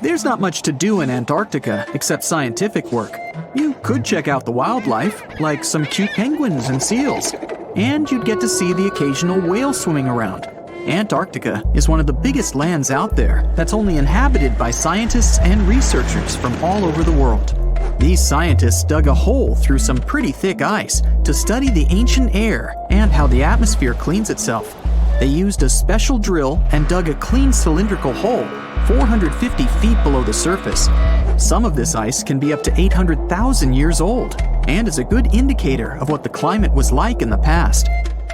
There's not much to do in Antarctica except scientific work. You could check out the wildlife, like some cute penguins and seals, and you'd get to see the occasional whale swimming around. Antarctica is one of the biggest lands out there that's only inhabited by scientists and researchers from all over the world. These scientists dug a hole through some pretty thick ice to study the ancient air and how the atmosphere cleans itself. They used a special drill and dug a clean cylindrical hole 450 feet below the surface. Some of this ice can be up to 800,000 years old and is a good indicator of what the climate was like in the past.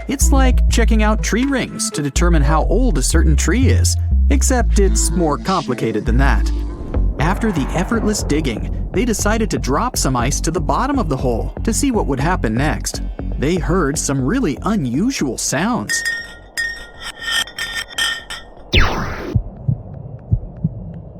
It's like checking out tree rings to determine how old a certain tree is, except it's more complicated than that. After the effortless digging, they decided to drop some ice to the bottom of the hole to see what would happen next. They heard some really unusual sounds.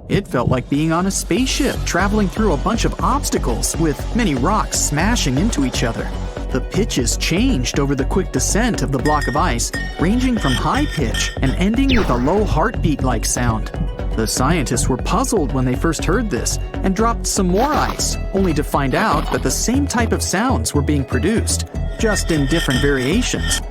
It felt like being on a spaceship traveling through a bunch of obstacles with many rocks smashing into each other. The pitches changed over the quick descent of the block of ice, ranging from high pitch and ending with a low heartbeat-like sound. The scientists were puzzled when they first heard this and dropped some more ice, only to find out that the same type of sounds were being produced, just in different variations.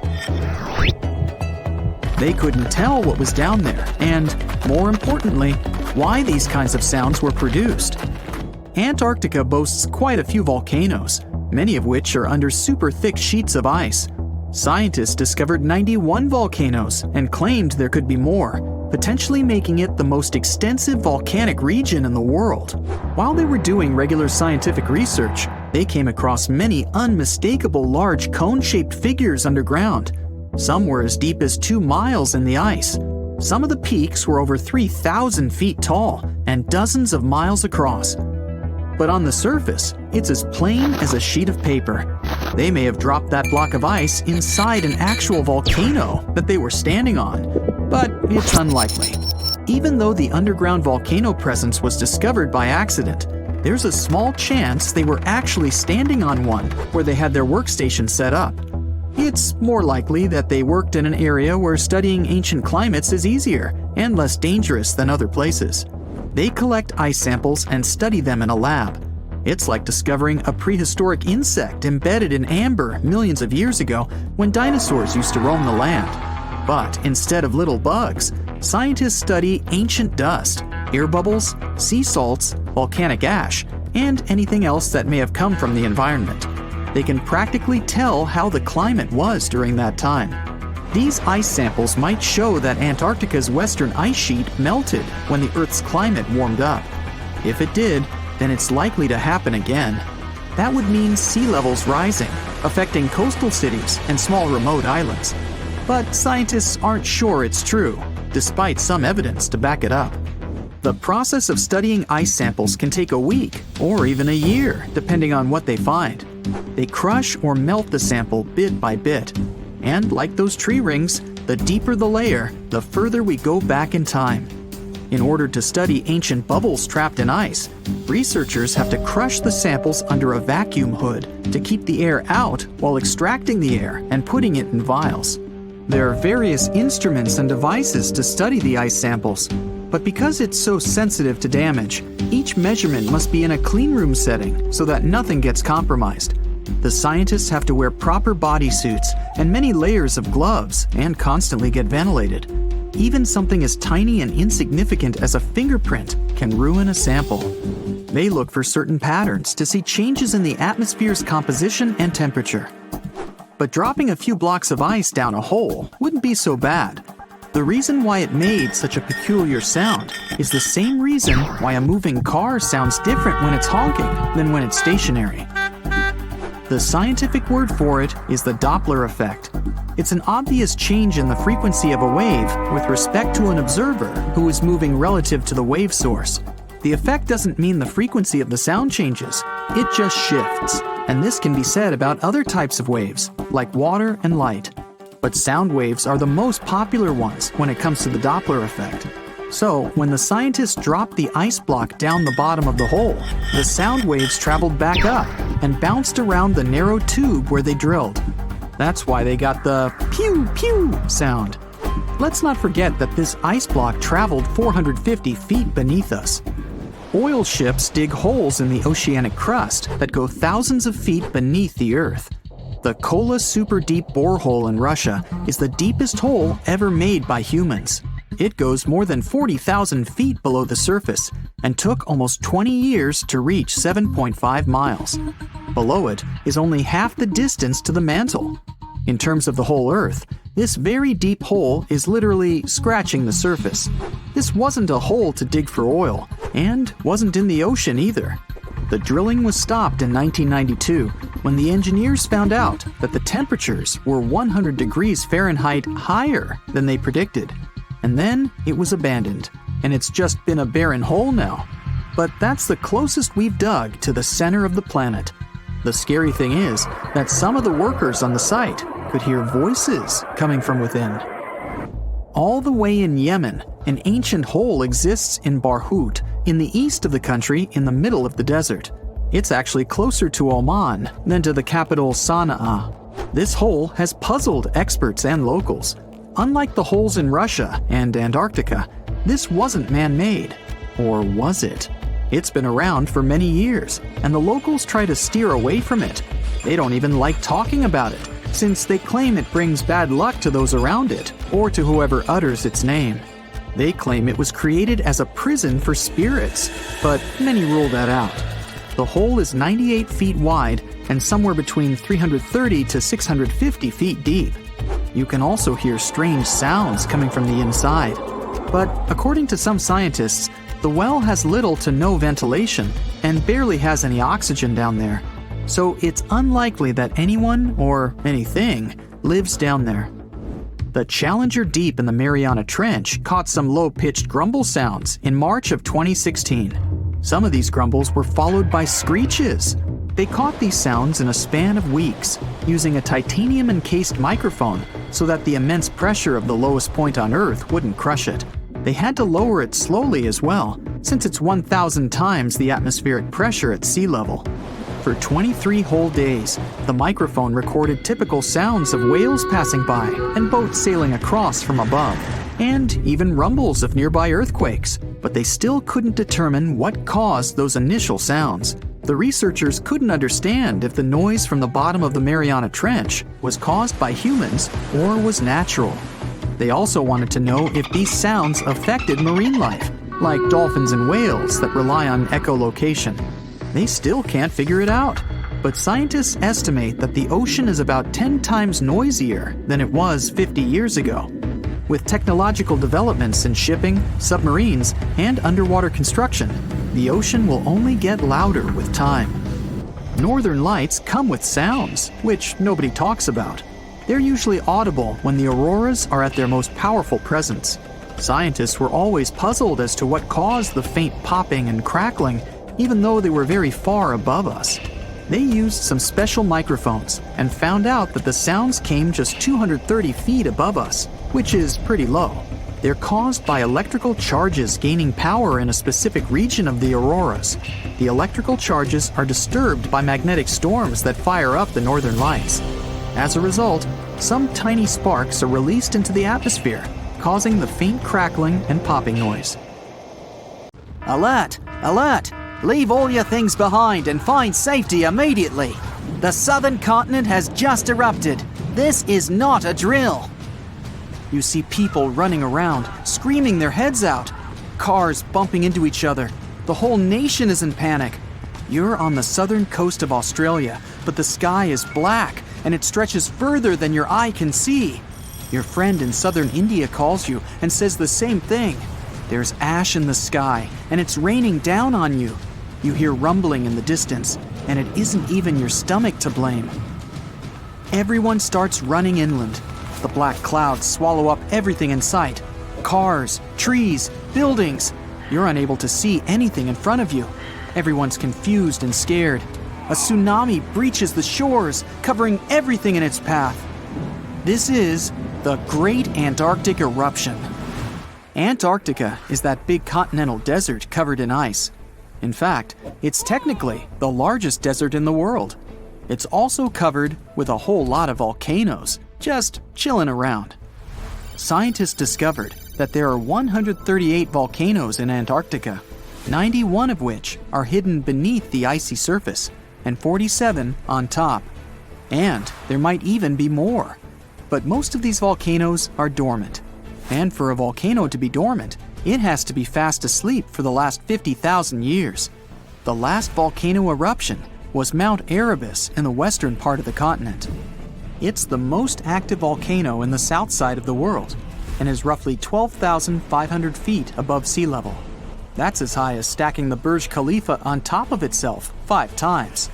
They couldn't tell what was down there and, more importantly, why these kinds of sounds were produced. Antarctica boasts quite a few volcanoes, many of which are under super thick sheets of ice. Scientists discovered 91 volcanoes and claimed there could be more, potentially making it the most extensive volcanic region in the world. While they were doing regular scientific research, they came across many unmistakable large cone-shaped figures underground. Some were as deep as 2 miles in the ice. Some of the peaks were over 3,000 feet tall and dozens of miles across. But on the surface, it's as plain as a sheet of paper. They may have dropped that block of ice inside an actual volcano that they were standing on, but it's unlikely. Even though the underground volcano presence was discovered by accident, there's a small chance they were actually standing on one where they had their workstation set up. It's more likely that they worked in an area where studying ancient climates is easier and less dangerous than other places. They collect ice samples and study them in a lab. It's like discovering a prehistoric insect embedded in amber millions of years ago when dinosaurs used to roam the land. But instead of little bugs, scientists study ancient dust, air bubbles, sea salts, volcanic ash, and anything else that may have come from the environment. They can practically tell how the climate was during that time. These ice samples might show that Antarctica's western ice sheet melted when the Earth's climate warmed up. If it did, then it's likely to happen again. That would mean sea levels rising, affecting coastal cities and small remote islands. But scientists aren't sure it's true, despite some evidence to back it up. The process of studying ice samples can take a week or even a year, depending on what they find. They crush or melt the sample bit by bit. And like those tree rings, the deeper the layer, the further we go back in time. In order to study ancient bubbles trapped in ice, researchers have to crush the samples under a vacuum hood to keep the air out while extracting the air and putting it in vials. There are various instruments and devices to study the ice samples, but because it's so sensitive to damage, each measurement must be in a clean room setting so that nothing gets compromised. The scientists have to wear proper bodysuits and many layers of gloves and constantly get ventilated. Even something as tiny and insignificant as a fingerprint can ruin a sample. They look for certain patterns to see changes in the atmosphere's composition and temperature. But dropping a few blocks of ice down a hole wouldn't be so bad. The reason why it made such a peculiar sound is the same reason why a moving car sounds different when it's honking than when it's stationary. The scientific word for it is the Doppler effect. It's an obvious change in the frequency of a wave with respect to an observer who is moving relative to the wave source. The effect doesn't mean the frequency of the sound changes, it just shifts. And this can be said about other types of waves, like water and light. But sound waves are the most popular ones when it comes to the Doppler effect. So, when the scientists dropped the ice block down the bottom of the hole, the sound waves traveled back up and bounced around the narrow tube where they drilled. That's why they got the pew pew sound. Let's not forget that this ice block traveled 450 feet beneath us. Oil ships dig holes in the oceanic crust that go thousands of feet beneath the Earth. The Kola Super Deep Borehole in Russia is the deepest hole ever made by humans. It goes more than 40,000 feet below the surface and took almost 20 years to reach 7.5 miles. Below it is only half the distance to the mantle. In terms of the whole Earth, this very deep hole is literally scratching the surface. This wasn't a hole to dig for oil, and wasn't in the ocean either. The drilling was stopped in 1992 when the engineers found out that the temperatures were 100 degrees Fahrenheit higher than they predicted. And then it was abandoned, and it's just been a barren hole now. But that's the closest we've dug to the center of the planet. The scary thing is that some of the workers on the site could hear voices coming from within. All the way in Yemen, an ancient hole exists in Barhout, in the east of the country in the middle of the desert. It's actually closer to Oman than to the capital Sana'a. This hole has puzzled experts and locals. Unlike the holes in Russia and Antarctica, this wasn't man-made. Or was it? It's been around for many years, and the locals try to steer away from it. They don't even like talking about it, since they claim it brings bad luck to those around it, or to whoever utters its name. They claim it was created as a prison for spirits, but many rule that out. The hole is 98 feet wide and somewhere between 330 to 650 feet deep. You can also hear strange sounds coming from the inside. But according to some scientists, the well has little to no ventilation and barely has any oxygen down there. So it's unlikely that anyone or anything lives down there. The Challenger Deep in the Mariana Trench caught some low-pitched grumble sounds in March of 2016. Some of these grumbles were followed by screeches. They caught these sounds in a span of weeks, using a titanium-encased microphone so that the immense pressure of the lowest point on Earth wouldn't crush it. They had to lower it slowly as well, since it's 1,000 times the atmospheric pressure at sea level. For 23 whole days, the microphone recorded typical sounds of whales passing by and boats sailing across from above, and even rumbles of nearby earthquakes, but they still couldn't determine what caused those initial sounds. The researchers couldn't understand if the noise from the bottom of the Mariana Trench was caused by humans or was natural. They also wanted to know if these sounds affected marine life, like dolphins and whales that rely on echolocation. They still can't figure it out, but scientists estimate that the ocean is about 10 times noisier than it was 50 years ago. With technological developments in shipping, submarines, and underwater construction, the ocean will only get louder with time. Northern lights come with sounds, which nobody talks about. They're usually audible when the auroras are at their most powerful presence. Scientists were always puzzled as to what caused the faint popping and crackling, even though they were very far above us. They used some special microphones and found out that the sounds came just 230 feet above us, which is pretty low. They're caused by electrical charges gaining power in a specific region of the auroras. The electrical charges are disturbed by magnetic storms that fire up the northern lights. As a result, some tiny sparks are released into the atmosphere, causing the faint crackling and popping noise. Alert! Alert! Leave all your things behind and find safety immediately. The southern continent has just erupted. This is not a drill. You see people running around, screaming their heads out. Cars bumping into each other. The whole nation is in panic. You're on the southern coast of Australia, but the sky is black and it stretches further than your eye can see. Your friend in southern India calls you and says the same thing. There's ash in the sky and it's raining down on you. You hear rumbling in the distance, and it isn't even your stomach to blame. Everyone starts running inland. The black clouds swallow up everything in sight. Cars, trees, buildings. You're unable to see anything in front of you. Everyone's confused and scared. A tsunami breaches the shores, covering everything in its path. This is the Great Antarctic Eruption. Antarctica is that big continental desert covered in ice. In fact, it's technically the largest desert in the world. It's also covered with a whole lot of volcanoes, just chilling around. Scientists discovered that there are 138 volcanoes in Antarctica. 91 of which are hidden beneath the icy surface, and 47 on top. And there might even be more. But most of these volcanoes are dormant. And for a volcano to be dormant, it has to be fast asleep for the last 50,000 years. The last volcano eruption was Mount Erebus in the western part of the continent. It's the most active volcano in the south side of the world and is roughly 12,500 feet above sea level. That's as high as stacking the Burj Khalifa on top of itself 5 times.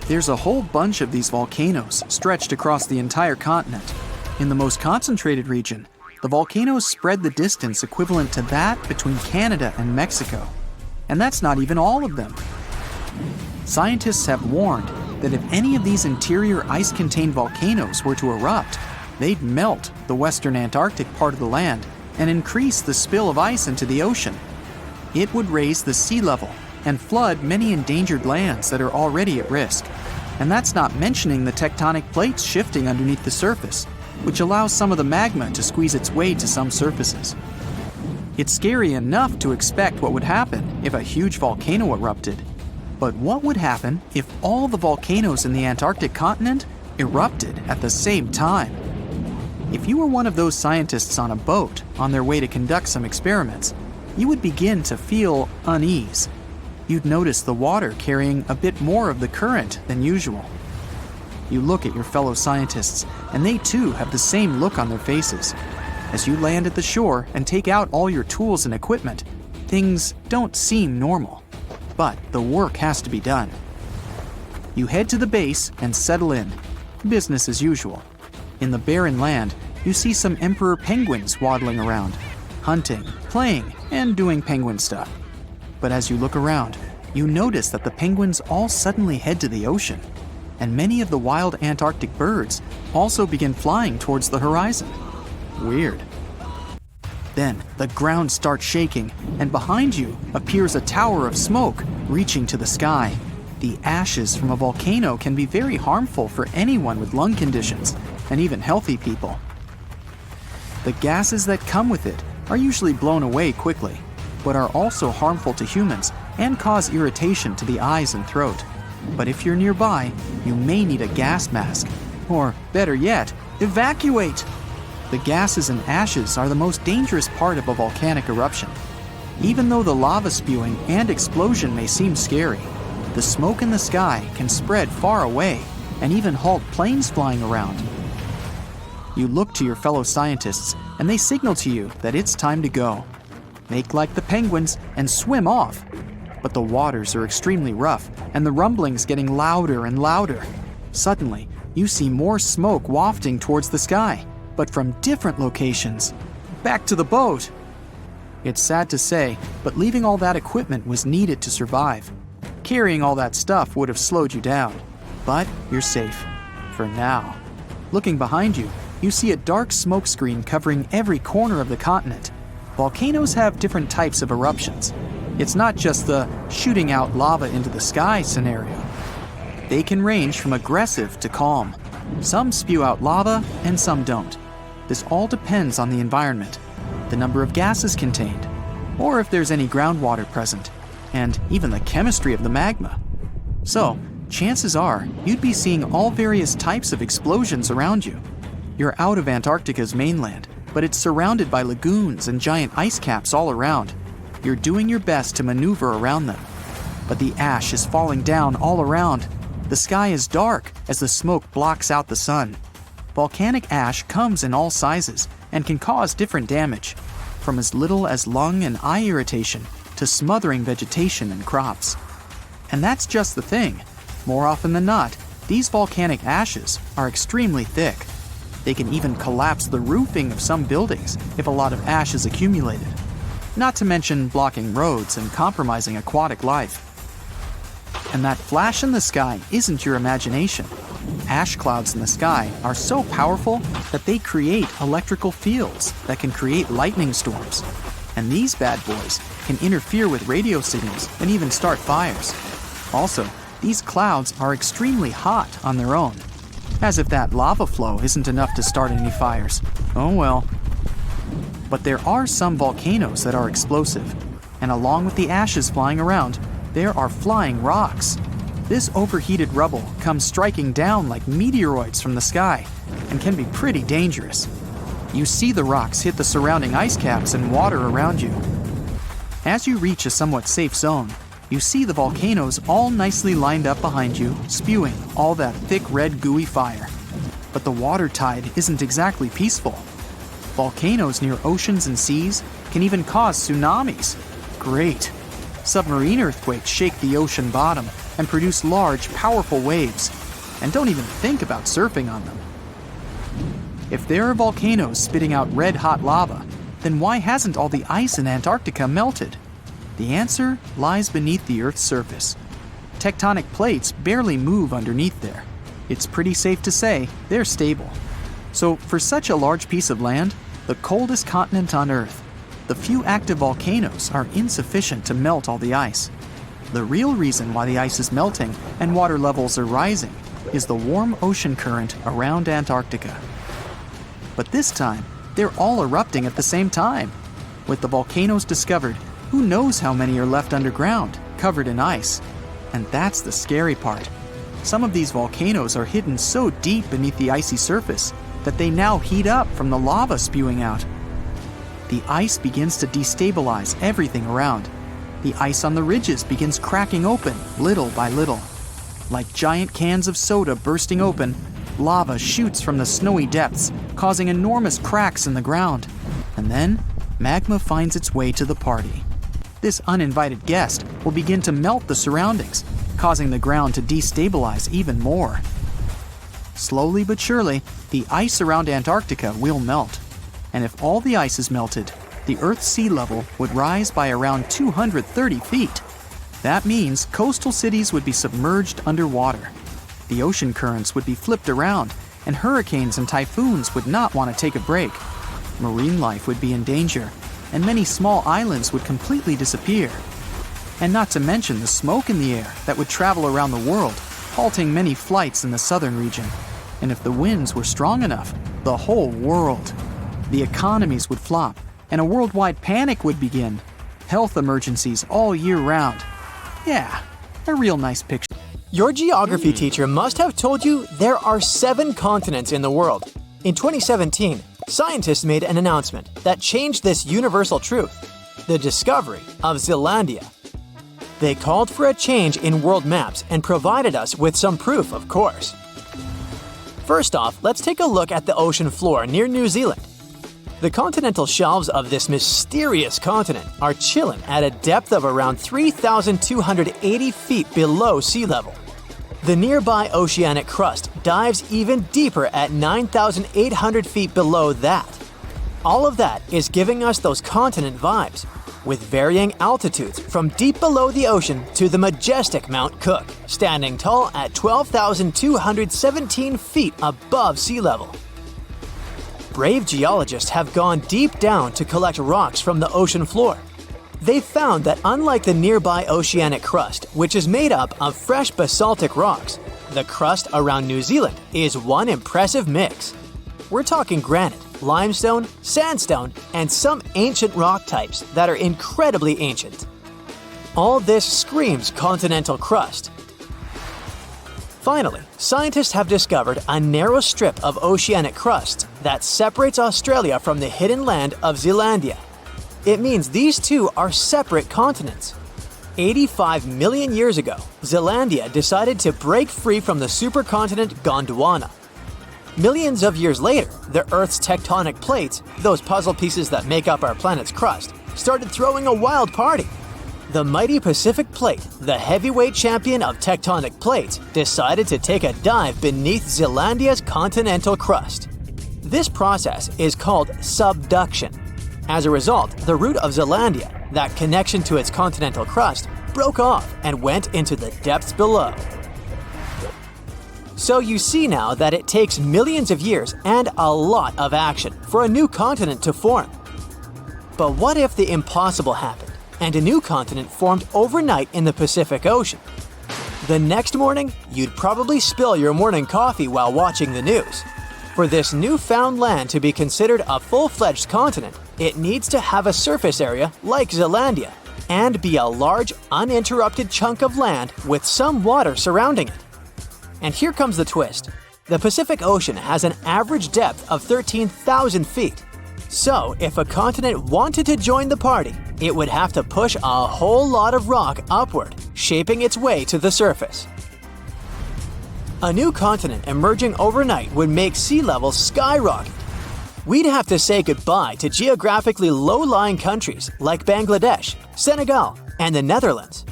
There's a whole bunch of these volcanoes stretched across the entire continent. In the most concentrated region, the volcanoes spread the distance equivalent to that between Canada and Mexico. And that's not even all of them. Scientists have warned that if any of these interior ice-contained volcanoes were to erupt, they'd melt the western Antarctic part of the land and increase the spill of ice into the ocean. It would raise the sea level and flood many endangered lands that are already at risk. And that's not mentioning the tectonic plates shifting underneath the surface, which allows some of the magma to squeeze its way to some surfaces. It's scary enough to expect what would happen if a huge volcano erupted. But what would happen if all the volcanoes in the Antarctic continent erupted at the same time? If you were one of those scientists on a boat on their way to conduct some experiments, you would begin to feel unease. You'd notice the water carrying a bit more of the current than usual. You look at your fellow scientists, and they too have the same look on their faces. As you land at the shore and take out all your tools and equipment, things don't seem normal. But the work has to be done. You head to the base and settle in. Business as usual. In the barren land, you see some emperor penguins waddling around, hunting, playing, and doing penguin stuff. But as you look around, you notice that the penguins all suddenly head to the ocean, and many of the wild Antarctic birds also begin flying towards the horizon. Weird. Then the ground starts shaking, and behind you appears a tower of smoke reaching to the sky. The ashes from a volcano can be very harmful for anyone with lung conditions, and even healthy people. The gases that come with it are usually blown away quickly, but are also harmful to humans and cause irritation to the eyes and throat. But if you're nearby, you may need a gas mask, or better yet, evacuate! The gases and ashes are the most dangerous part of a volcanic eruption. Even though the lava spewing and explosion may seem scary, the smoke in the sky can spread far away and even halt planes flying around. You look to your fellow scientists and they signal to you that it's time to go. Make like the penguins and swim off. But the waters are extremely rough and the rumbling's getting louder and louder. Suddenly, you see more smoke wafting towards the sky, but from different locations. Back to the boat! It's sad to say, but leaving all that equipment was needed to survive. Carrying all that stuff would have slowed you down, but you're safe. For now. Looking behind you, you see a dark smoke screen covering every corner of the continent. Volcanoes have different types of eruptions. It's not just the shooting out lava into the sky scenario. They can range from aggressive to calm. Some spew out lava and some don't. This all depends on the environment, the number of gases contained, or if there's any groundwater present, and even the chemistry of the magma. So, chances are you'd be seeing all various types of explosions around you. You're out of Antarctica's mainland, but it's surrounded by lagoons and giant ice caps all around. You're doing your best to maneuver around them. But the ash is falling down all around. The sky is dark as the smoke blocks out the sun. Volcanic ash comes in all sizes and can cause different damage, from as little as lung and eye irritation to smothering vegetation and crops. And that's just the thing. More often than not, these volcanic ashes are extremely thick. They can even collapse the roofing of some buildings if a lot of ash is accumulated. Not to mention blocking roads and compromising aquatic life. And that flash in the sky isn't your imagination. Ash clouds in the sky are so powerful that they create electrical fields that can create lightning storms. And these bad boys can interfere with radio signals and even start fires. Also, these clouds are extremely hot on their own. As if that lava flow isn't enough to start any fires. Oh well. But there are some volcanoes that are explosive. And along with the ashes flying around, there are flying rocks. This overheated rubble comes striking down like meteoroids from the sky and can be pretty dangerous. You see the rocks hit the surrounding ice caps and water around you. As you reach a somewhat safe zone, you see the volcanoes all nicely lined up behind you, spewing all that thick red gooey fire. But the water tide isn't exactly peaceful. Volcanoes near oceans and seas can even cause tsunamis. Great. Submarine earthquakes shake the ocean bottom and produce large, powerful waves. And don't even think about surfing on them. If there are volcanoes spitting out red-hot lava, then why hasn't all the ice in Antarctica melted? The answer lies beneath the Earth's surface. Tectonic plates barely move underneath there. It's pretty safe to say they're stable. So for such a large piece of land, the coldest continent on Earth, the few active volcanoes are insufficient to melt all the ice. The real reason why the ice is melting and water levels are rising is the warm ocean current around Antarctica. But this time, they're all erupting at the same time. With the volcanoes discovered, who knows how many are left underground, covered in ice? And that's the scary part. Some of these volcanoes are hidden so deep beneath the icy surface that they now heat up from the lava spewing out. The ice begins to destabilize everything around. The ice on the ridges begins cracking open little by little. Like giant cans of soda bursting open, lava shoots from the snowy depths, causing enormous cracks in the ground. And then, magma finds its way to the party. This uninvited guest will begin to melt the surroundings, causing the ground to destabilize even more. Slowly but surely, the ice around Antarctica will melt. And if all the ice is melted, the Earth's sea level would rise by around 230 feet. That means coastal cities would be submerged underwater. The ocean currents would be flipped around, and hurricanes and typhoons would not want to take a break. Marine life would be in danger, and many small islands would completely disappear. And not to mention the smoke in the air that would travel around the world, halting many flights in the southern region. And if the winds were strong enough, the whole world. The economies would flop, and a worldwide panic would begin. Health emergencies all year round. Yeah, a real nice picture. Your geography teacher must have told you there are 7 continents in the world. In 2017, scientists made an announcement that changed this universal truth: the discovery of Zealandia. They called for a change in world maps and provided us with some proof, of course. First off, let's take a look at the ocean floor near New Zealand. The continental shelves of this mysterious continent are chilling at a depth of around 3,280 feet below sea level. The nearby oceanic crust dives even deeper at 9,800 feet below that. All of that is giving us those continent vibes, with varying altitudes from deep below the ocean to the majestic Mount Cook, standing tall at 12,217 feet above sea level. Brave geologists have gone deep down to collect rocks from the ocean floor. They found that unlike the nearby oceanic crust, which is made up of fresh basaltic rocks, the crust around New Zealand is one impressive mix. We're talking granite, limestone, sandstone, and some ancient rock types that are incredibly ancient. All this screams continental crust. Finally, scientists have discovered a narrow strip of oceanic crust that separates Australia from the hidden land of Zealandia. It means these two are separate continents. 85 million years ago, Zealandia decided to break free from the supercontinent Gondwana. Millions of years later, the Earth's tectonic plates, those puzzle pieces that make up our planet's crust, started throwing a wild party. The mighty Pacific Plate, the heavyweight champion of tectonic plates, decided to take a dive beneath Zealandia's continental crust. This process is called subduction. As a result, the root of Zealandia, that connection to its continental crust, broke off and went into the depths below. So you see now that it takes millions of years and a lot of action for a new continent to form. But what if the impossible happened and a new continent formed overnight in the Pacific Ocean? The next morning, you'd probably spill your morning coffee while watching the news. For this newfound land to be considered a full-fledged continent, it needs to have a surface area like Zealandia and be a large, uninterrupted chunk of land with some water surrounding it. And here comes the twist. The Pacific Ocean has an average depth of 13,000 feet. So, if a continent wanted to join the party, it would have to push a whole lot of rock upward, shaping its way to the surface. A new continent emerging overnight would make sea levels skyrocket. We'd have to say goodbye to geographically low-lying countries like Bangladesh, Senegal, and the Netherlands.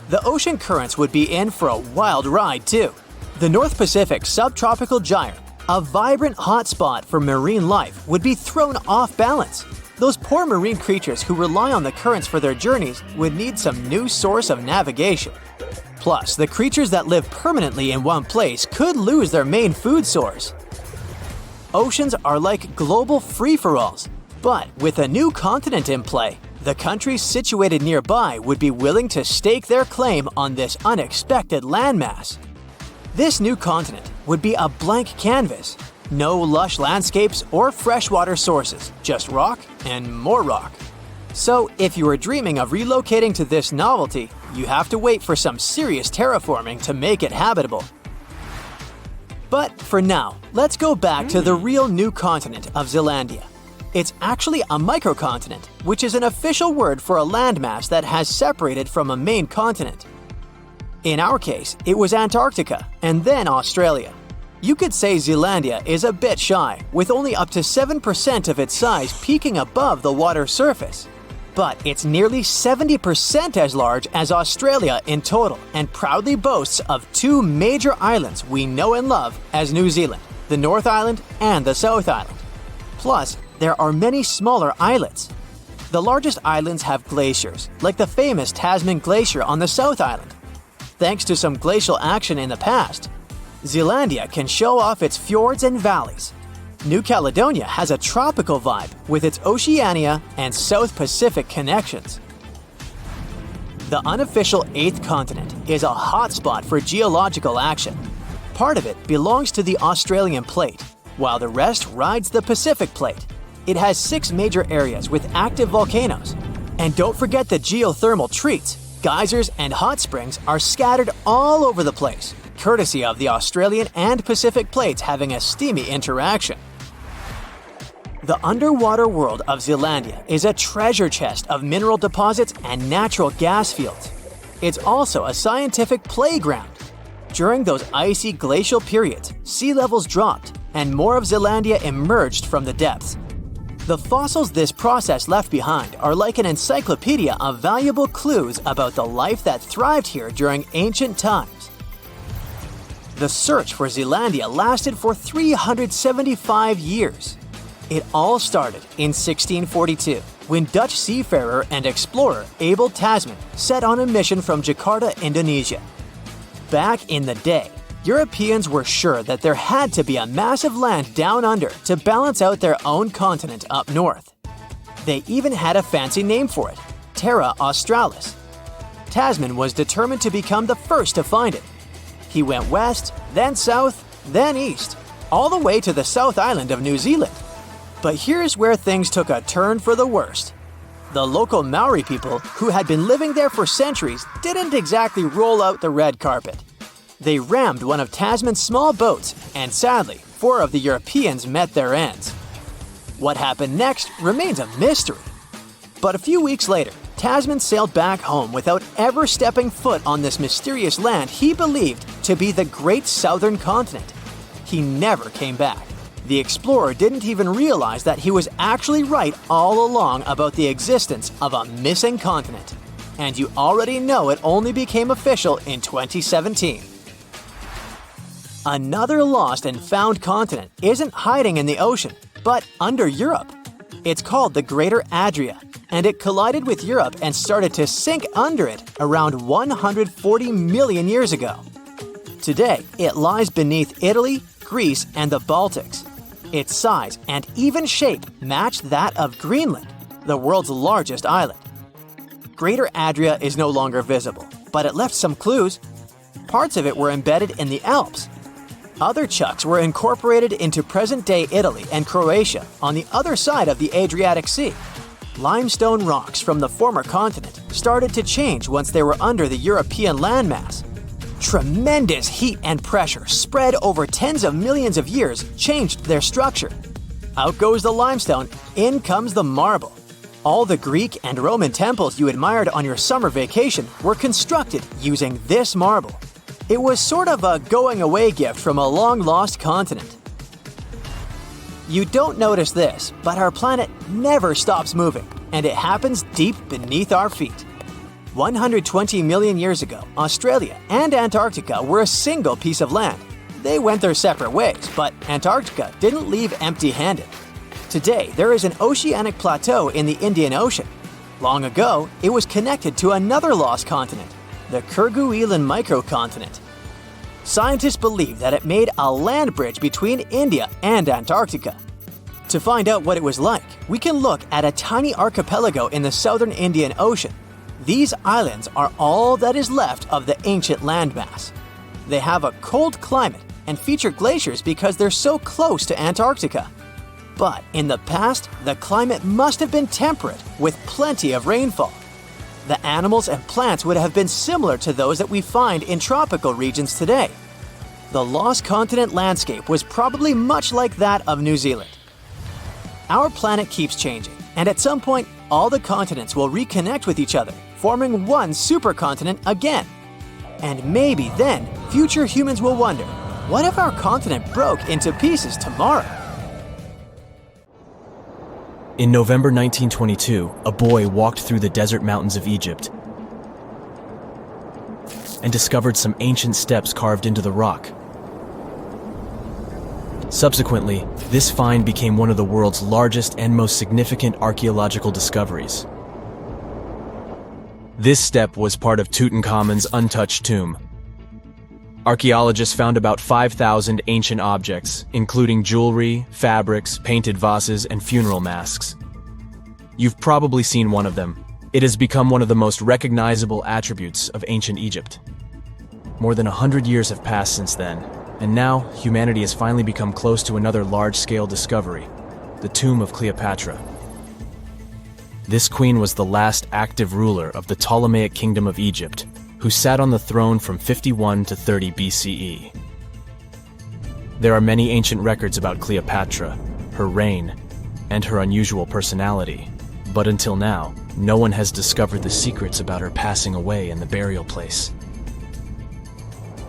The ocean currents would be in for a wild ride too. The North Pacific subtropical gyre, a vibrant hotspot for marine life, would be thrown off balance. Those poor marine creatures who rely on the currents for their journeys would need some new source of navigation. Plus, the creatures that live permanently in one place could lose their main food source. Oceans are like global free-for-alls, but with a new continent in play, the countries situated nearby would be willing to stake their claim on this unexpected landmass. This new continent would be a blank canvas. No lush landscapes or freshwater sources, just rock and more rock. So, if you were dreaming of relocating to this novelty, you have to wait for some serious terraforming to make it habitable. But for now, let's go back to the real new continent of Zealandia. It's actually a microcontinent, which is an official word for a landmass that has separated from a main continent. In our case, it was Antarctica and then Australia. You could say Zealandia is a bit shy, with only up to 7% of its size peaking above the water surface. But it's nearly 70% as large as Australia in total and proudly boasts of two major islands we know and love as New Zealand, the North Island and the South Island. Plus, there are many smaller islets. The largest islands have glaciers, like the famous Tasman Glacier on the South Island. Thanks to some glacial action in the past, Zealandia can show off its fjords and valleys. New Caledonia has a tropical vibe with its Oceania and South Pacific connections. The unofficial 8th continent is a hotspot for geological action. Part of it belongs to the Australian plate, while the rest rides the Pacific plate. It has 6 major areas with active volcanoes. And don't forget the geothermal treats. Geysers and hot springs are scattered all over the place, courtesy of the Australian and Pacific plates having a steamy interaction. The underwater world of Zealandia is a treasure chest of mineral deposits and natural gas fields. It's also a scientific playground. During those icy glacial periods, sea levels dropped and more of Zealandia emerged from the depths. The fossils this process left behind are like an encyclopedia of valuable clues about the life that thrived here during ancient times. The search for Zealandia lasted for 375 years. It all started in 1642, when Dutch seafarer and explorer Abel Tasman set on a mission from Jakarta, Indonesia. Back in the day, Europeans were sure that there had to be a massive land down under to balance out their own continent up north. They even had a fancy name for it, Terra Australis. Tasman was determined to become the first to find it. He went west, then south, then east, all the way to the South Island of New Zealand. But here's where things took a turn for the worst. The local Maori people, who had been living there for centuries, didn't exactly roll out the red carpet. They rammed one of Tasman's small boats, and sadly, 4 of the Europeans met their ends. What happened next remains a mystery. But a few weeks later, Tasman sailed back home without ever stepping foot on this mysterious land he believed to be the Great Southern Continent. He never came back. The explorer didn't even realize that he was actually right all along about the existence of a missing continent. And you already know it only became official in 2017. Another lost and found continent isn't hiding in the ocean, but under Europe. It's called the Greater Adria, and it collided with Europe and started to sink under it around 140 million years ago. Today, it lies beneath Italy, Greece, and the Baltics. Its size and even shape match that of Greenland, the world's largest island. Greater Adria is no longer visible, but it left some clues. Parts of it were embedded in the Alps. Other chunks were incorporated into present-day Italy and Croatia on the other side of the Adriatic Sea. Limestone rocks from the former continent started to change once they were under the European landmass. Tremendous heat and pressure spread over tens of millions of years changed their structure. Out goes the limestone, in comes the marble. All the Greek and Roman temples you admired on your summer vacation were constructed using this marble. It was sort of a going-away gift from a long-lost continent. You don't notice this, but our planet never stops moving, and it happens deep beneath our feet. 120 million years ago, Australia and Antarctica were a single piece of land. They went their separate ways, but Antarctica didn't leave empty-handed. Today, there is an oceanic plateau in the Indian Ocean. Long ago, it was connected to another lost continent, the Kerguelen microcontinent. Scientists believe that it made a land bridge between India and Antarctica. To find out what it was like, we can look at a tiny archipelago in the southern Indian Ocean. These islands are all that is left of the ancient landmass. They have a cold climate and feature glaciers because they're so close to Antarctica. But in the past, the climate must have been temperate with plenty of rainfall. The animals and plants would have been similar to those that we find in tropical regions today. The lost continent landscape was probably much like that of New Zealand. Our planet keeps changing, and at some point, all the continents will reconnect with each other, forming one supercontinent again. And maybe then, future humans will wonder, what if our continent broke into pieces tomorrow? In November 1922, a boy walked through the desert mountains of Egypt and discovered some ancient steps carved into the rock. Subsequently, this find became one of the world's largest and most significant archaeological discoveries. This step was part of Tutankhamun's untouched tomb. Archaeologists found about 5,000 ancient objects, including jewelry, fabrics, painted vases, and funeral masks. You've probably seen one of them. It has become one of the most recognizable attributes of ancient Egypt. More than 100 years have passed since then, and now humanity has finally become close to another large-scale discovery, the tomb of Cleopatra. This queen was the last active ruler of the Ptolemaic Kingdom of Egypt, who sat on the throne from 51 to 30 BCE. There are many ancient records about Cleopatra, her reign, and her unusual personality, but until now, no one has discovered the secrets about her passing away in the burial place.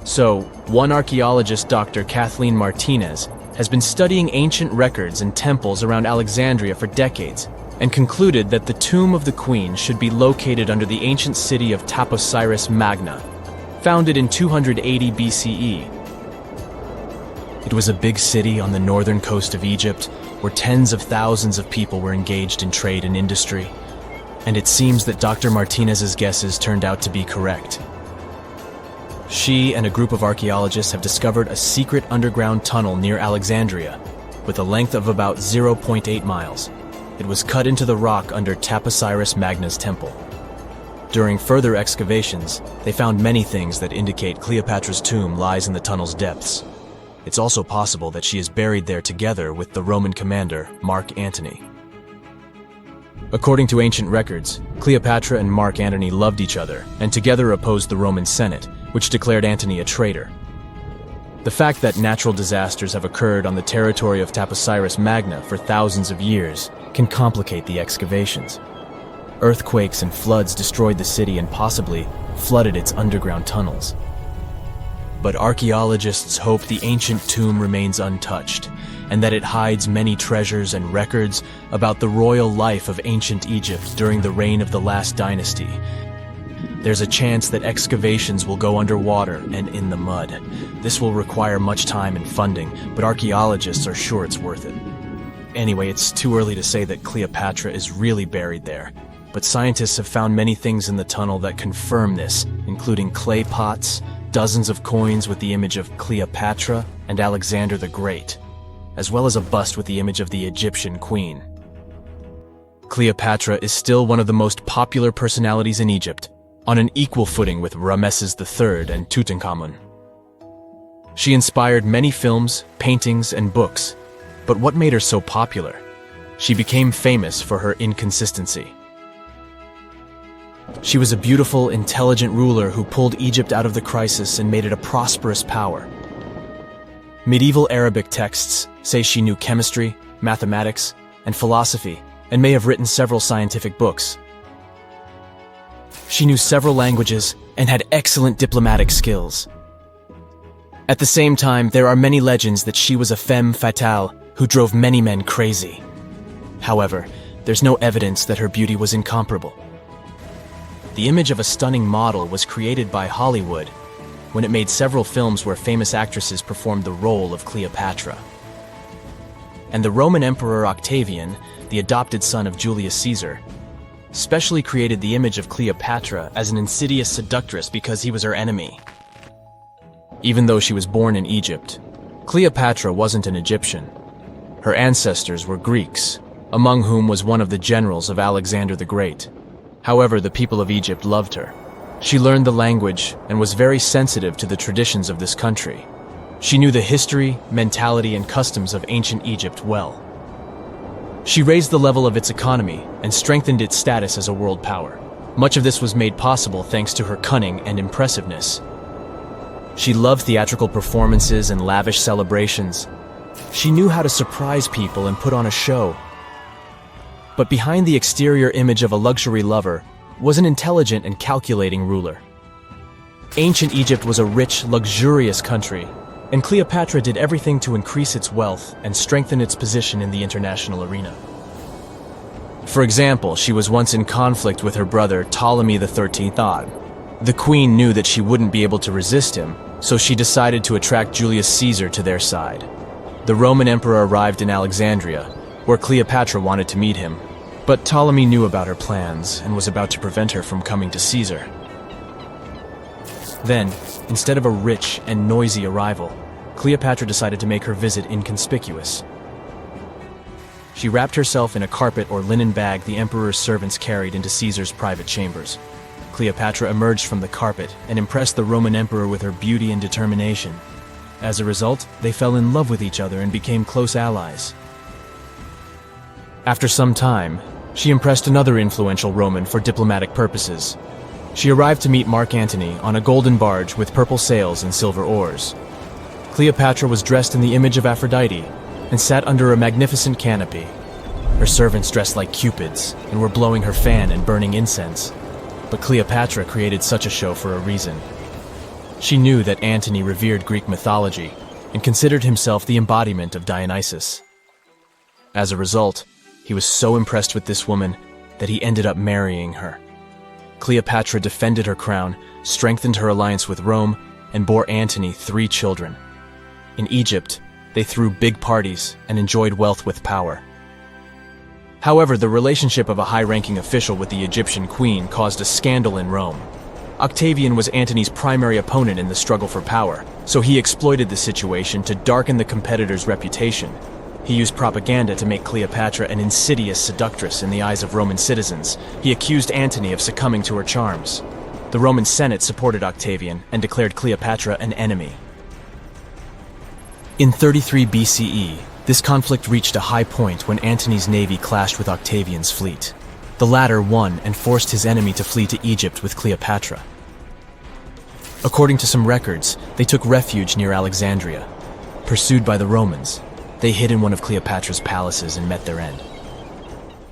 So, one archaeologist, Dr. Kathleen Martinez, has been studying ancient records and temples around Alexandria for decades, and concluded that the tomb of the queen should be located under the ancient city of Taposiris Magna, founded in 280 BCE. It was a big city on the northern coast of Egypt, where tens of thousands of people were engaged in trade and industry, and it seems that Dr. Martinez's guesses turned out to be correct. She and a group of archaeologists have discovered a secret underground tunnel near Alexandria, with a length of about 0.8 miles. It was cut into the rock under Taposiris Magna's temple. During further excavations, they found many things that indicate Cleopatra's tomb lies in the tunnel's depths. It's also possible that she is buried there together with the Roman commander, Mark Antony. According to ancient records, Cleopatra and Mark Antony loved each other and together opposed the Roman Senate, which declared Antony a traitor. The fact that natural disasters have occurred on the territory of Taposiris Magna for thousands of years can complicate the excavations. Earthquakes and floods destroyed the city and possibly flooded its underground tunnels. But archaeologists hope the ancient tomb remains untouched, and that it hides many treasures and records about the royal life of ancient Egypt during the reign of the last dynasty. There's a chance that excavations will go underwater and in the mud. This will require much time and funding, but archaeologists are sure it's worth it. Anyway, it's too early to say that Cleopatra is really buried there, but scientists have found many things in the tunnel that confirm this, including clay pots, dozens of coins with the image of Cleopatra and Alexander the Great, as well as a bust with the image of the Egyptian queen. Cleopatra is still one of the most popular personalities in Egypt, on an equal footing with Ramesses III and Tutankhamun. She inspired many films, paintings, and books, but what made her so popular? She became famous for her inconsistency. She was a beautiful, intelligent ruler who pulled Egypt out of the crisis and made it a prosperous power. Medieval Arabic texts say she knew chemistry, mathematics, and philosophy, and may have written several scientific books. She knew several languages and had excellent diplomatic skills. At the same time, there are many legends that she was a femme fatale who drove many men crazy. However, there's no evidence that her beauty was incomparable. The image of a stunning model was created by Hollywood when it made several films where famous actresses performed the role of Cleopatra. And the Roman Emperor Octavian, the adopted son of Julius Caesar, specially created the image of Cleopatra as an insidious seductress because he was her enemy. Even though she was born in Egypt, Cleopatra wasn't an Egyptian. Her ancestors were Greeks, among whom was one of the generals of Alexander the Great. However, the people of Egypt loved her. She learned the language and was very sensitive to the traditions of this country. She knew the history, mentality, and customs of ancient Egypt well. She raised the level of its economy and strengthened its status as a world power. Much of this was made possible thanks to her cunning and impressiveness. She loved theatrical performances and lavish celebrations. She knew how to surprise people and put on a show. But behind the exterior image of a luxury lover was an intelligent and calculating ruler. Ancient Egypt was a rich, luxurious country, and Cleopatra did everything to increase its wealth and strengthen its position in the international arena. For example, she was once in conflict with her brother Ptolemy XIII Odd. The queen knew that she wouldn't be able to resist him, so she decided to attract Julius Caesar to their side. The Roman emperor arrived in Alexandria, where Cleopatra wanted to meet him, but Ptolemy knew about her plans and was about to prevent her from coming to Caesar. Then, instead of a rich and noisy arrival, Cleopatra decided to make her visit inconspicuous. She wrapped herself in a carpet or linen bag the emperor's servants carried into Caesar's private chambers. Cleopatra emerged from the carpet and impressed the Roman emperor with her beauty and determination. As a result, they fell in love with each other and became close allies. After some time, she impressed another influential Roman for diplomatic purposes. She arrived to meet Mark Antony on a golden barge with purple sails and silver oars. Cleopatra was dressed in the image of Aphrodite and sat under a magnificent canopy. Her servants dressed like cupids and were blowing her fan and burning incense. But Cleopatra created such a show for a reason. She knew that Antony revered Greek mythology and considered himself the embodiment of Dionysus. As a result, he was so impressed with this woman that he ended up marrying her. Cleopatra defended her crown, strengthened her alliance with Rome, and bore Antony 3 children. In Egypt, they threw big parties and enjoyed wealth with power. However, the relationship of a high-ranking official with the Egyptian queen caused a scandal in Rome. Octavian was Antony's primary opponent in the struggle for power, so he exploited the situation to darken the competitor's reputation. He used propaganda to make Cleopatra an insidious seductress in the eyes of Roman citizens. He accused Antony of succumbing to her charms. The Roman Senate supported Octavian and declared Cleopatra an enemy. In 33 BCE, this conflict reached a high point when Antony's navy clashed with Octavian's fleet. The latter won and forced his enemy to flee to Egypt with Cleopatra. According to some records, they took refuge near Alexandria. Pursued by the Romans, they hid in one of Cleopatra's palaces and met their end.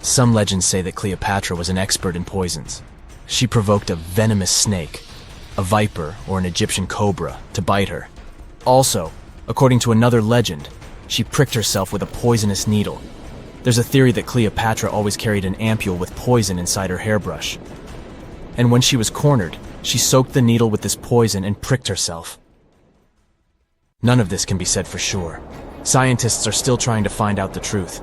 Some legends say that Cleopatra was an expert in poisons. She provoked a venomous snake, a viper or an Egyptian cobra, to bite her. Also, according to another legend, she pricked herself with a poisonous needle. There's a theory that Cleopatra always carried an ampule with poison inside her hairbrush. And when she was cornered, she soaked the needle with this poison and pricked herself. None of this can be said for sure. Scientists are still trying to find out the truth.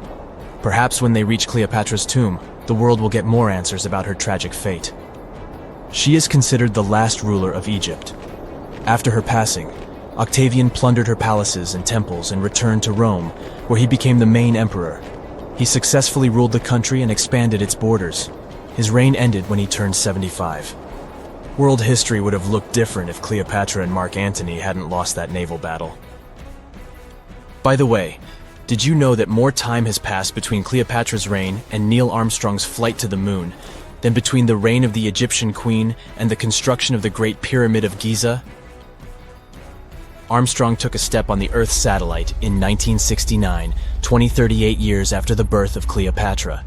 Perhaps when they reach Cleopatra's tomb, the world will get more answers about her tragic fate. She is considered the last ruler of Egypt. After her passing, Octavian plundered her palaces and temples and returned to Rome, where he became the main emperor. He successfully ruled the country and expanded its borders. His reign ended when he turned 75. World history would have looked different if Cleopatra and Mark Antony hadn't lost that naval battle. By the way, did you know that more time has passed between Cleopatra's reign and Neil Armstrong's flight to the moon than between the reign of the Egyptian queen and the construction of the Great Pyramid of Giza? Armstrong took a step on the Earth satellite in 1969, 38 years after the birth of Cleopatra.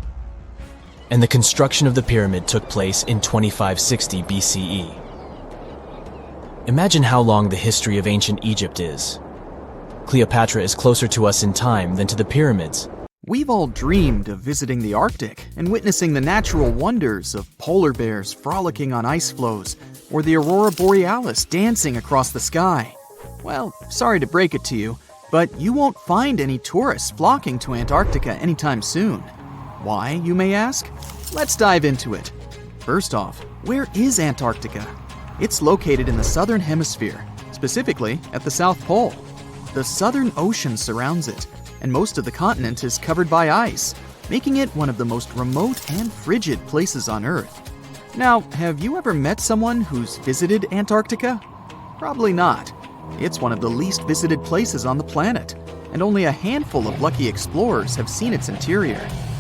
And the construction of the pyramid took place in 2560 BCE. Imagine how long the history of ancient Egypt is. Cleopatra is closer to us in time than to the pyramids. We've all dreamed of visiting the Arctic and witnessing the natural wonders of polar bears frolicking on ice floes or the aurora borealis dancing across the sky. Well, sorry to break it to you, but you won't find any tourists flocking to Antarctica anytime soon. Why, you may ask? Let's dive into it. First off, where is Antarctica? It's located in the southern hemisphere, specifically at the South Pole. The Southern Ocean surrounds it, and most of the continent is covered by ice, making it one of the most remote and frigid places on Earth. Now, have you ever met someone who's visited Antarctica? Probably not. It's one of the least visited places on the planet, and only a handful of lucky explorers have seen its interior,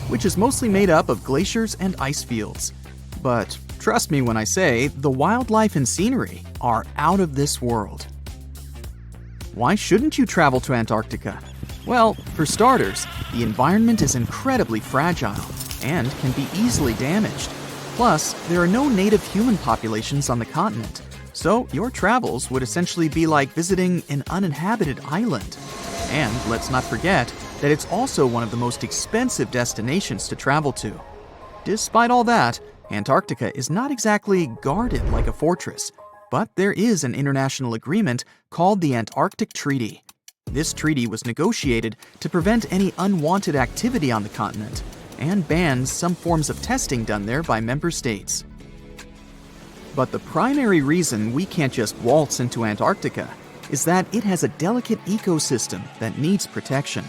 which is mostly made up of glaciers and ice fields. But trust me when I say the wildlife and scenery are out of this world. Why shouldn't you travel to Antarctica? Well, for starters, the environment is incredibly fragile and can be easily damaged. Plus, there are no native human populations on the continent, so your travels would essentially be like visiting an uninhabited island. And let's not forget that it's also one of the most expensive destinations to travel to. Despite all that, Antarctica is not exactly guarded like a fortress, but there is an international agreement called the Antarctic Treaty. This treaty was negotiated to prevent any unwanted activity on the continent and bans some forms of testing done there by member states. But the primary reason we can't just waltz into Antarctica is that it has a delicate ecosystem that needs protection.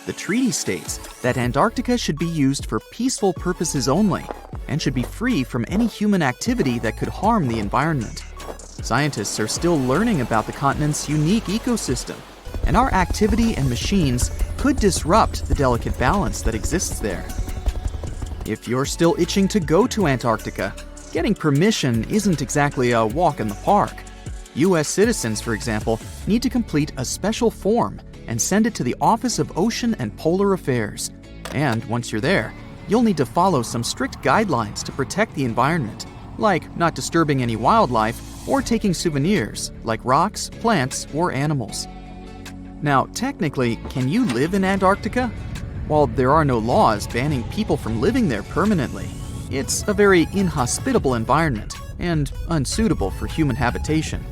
The treaty states that Antarctica should be used for peaceful purposes only and should be free from any human activity that could harm the environment. Scientists are still learning about the continent's unique ecosystem, and our activity and machines could disrupt the delicate balance that exists there. If you're still itching to go to Antarctica, getting permission isn't exactly a walk in the park. U.S. citizens, for example, need to complete a special form and send it to the Office of Ocean and Polar Affairs. And once you're there, you'll need to follow some strict guidelines to protect the environment, like not disturbing any wildlife or taking souvenirs like rocks, plants, or animals. Now, technically, can you live in Antarctica? While there are no laws banning people from living there permanently, it's a very inhospitable environment and unsuitable for human habitation.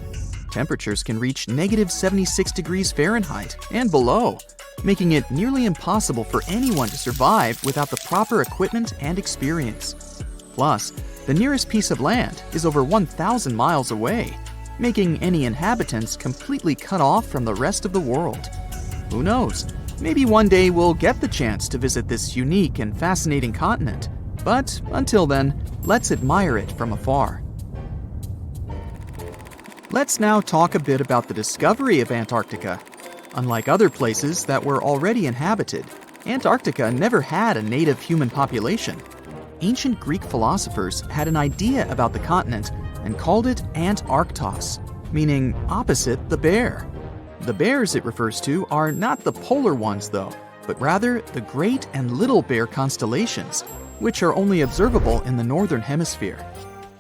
Temperatures can reach -76 degrees Fahrenheit and below, making it nearly impossible for anyone to survive without the proper equipment and experience. Plus, the nearest piece of land is over 1,000 miles away, making any inhabitants completely cut off from the rest of the world. Who knows? Maybe one day we'll get the chance to visit this unique and fascinating continent. But until then, let's admire it from afar. Let's now talk a bit about the discovery of Antarctica. Unlike other places that were already inhabited, Antarctica never had a native human population. Ancient Greek philosophers had an idea about the continent and called it Antarctos, meaning opposite the bear. The bears it refers to are not the polar ones though, but rather the Great and Little Bear constellations, which are only observable in the northern hemisphere.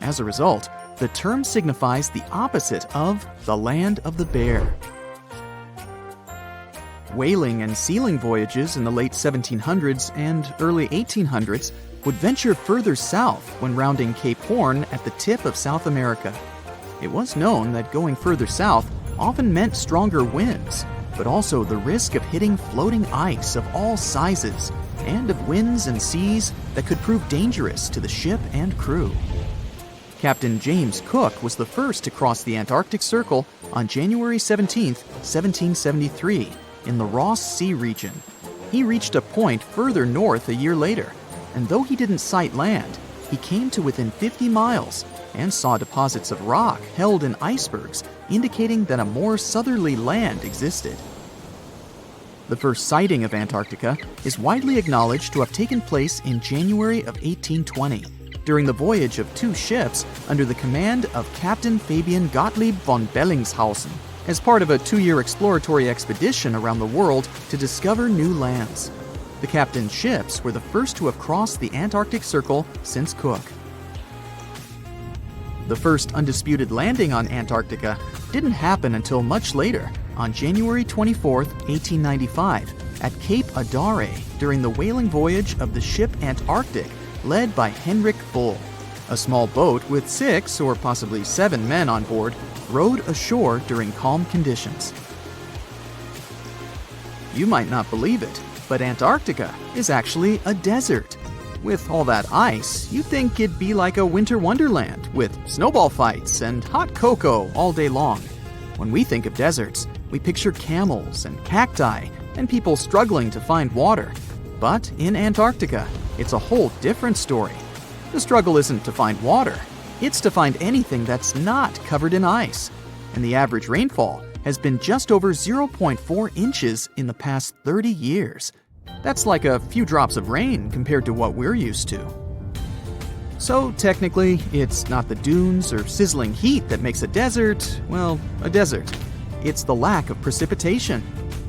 As a result, the term signifies the opposite of the land of the bear. Whaling and sealing voyages in the late 1700s and early 1800s would venture further south when rounding Cape Horn at the tip of South America. It was known that going further south often meant stronger winds, but also the risk of hitting floating ice of all sizes and of winds and seas that could prove dangerous to the ship and crew. Captain James Cook was the first to cross the Antarctic Circle on January 17, 1773, in the Ross Sea region. He reached a point further north a year later, and though he didn't sight land, he came to within 50 miles and saw deposits of rock held in icebergs, indicating that a more southerly land existed. The first sighting of Antarctica is widely acknowledged to have taken place in January of 1820, during the voyage of 2 ships under the command of Captain Fabian Gottlieb von Bellingshausen as part of a 2-year exploratory expedition around the world to discover new lands. The captain's ships were the first to have crossed the Antarctic Circle since Cook. The first undisputed landing on Antarctica didn't happen until much later, on January 24, 1895, at Cape Adare during the whaling voyage of the ship Antarctic, led by Henrik Bull. A small boat with 6 or possibly 7 men on board rowed ashore during calm conditions. You might not believe it, but Antarctica is actually a desert. With all that ice, you'd think it'd be like a winter wonderland with snowball fights and hot cocoa all day long. When we think of deserts, we picture camels and cacti and people struggling to find water. But in Antarctica, it's a whole different story. The struggle isn't to find water, it's to find anything that's not covered in ice. And the average rainfall has been just over 0.4 inches in the past 30 years. That's like a few drops of rain compared to what we're used to. So technically, it's not the dunes or sizzling heat that makes a desert, well, a desert. It's the lack of precipitation.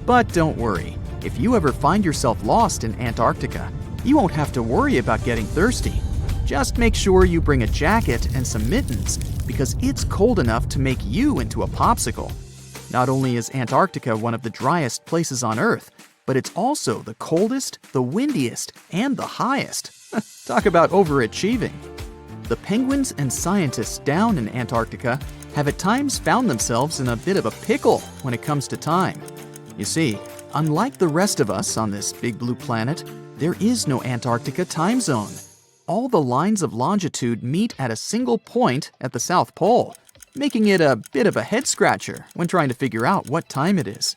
But don't worry, if you ever find yourself lost in Antarctica, you won't have to worry about getting thirsty. Just make sure you bring a jacket and some mittens, because it's cold enough to make you into a popsicle. Not only is Antarctica one of the driest places on Earth, but it's also the coldest, the windiest, and the highest. Talk about overachieving. The penguins and scientists down in Antarctica have at times found themselves in a bit of a pickle when it comes to time. You see, unlike the rest of us on this big blue planet, there is no Antarctica time zone. All the lines of longitude meet at a single point at the South Pole, making it a bit of a head-scratcher when trying to figure out what time it is.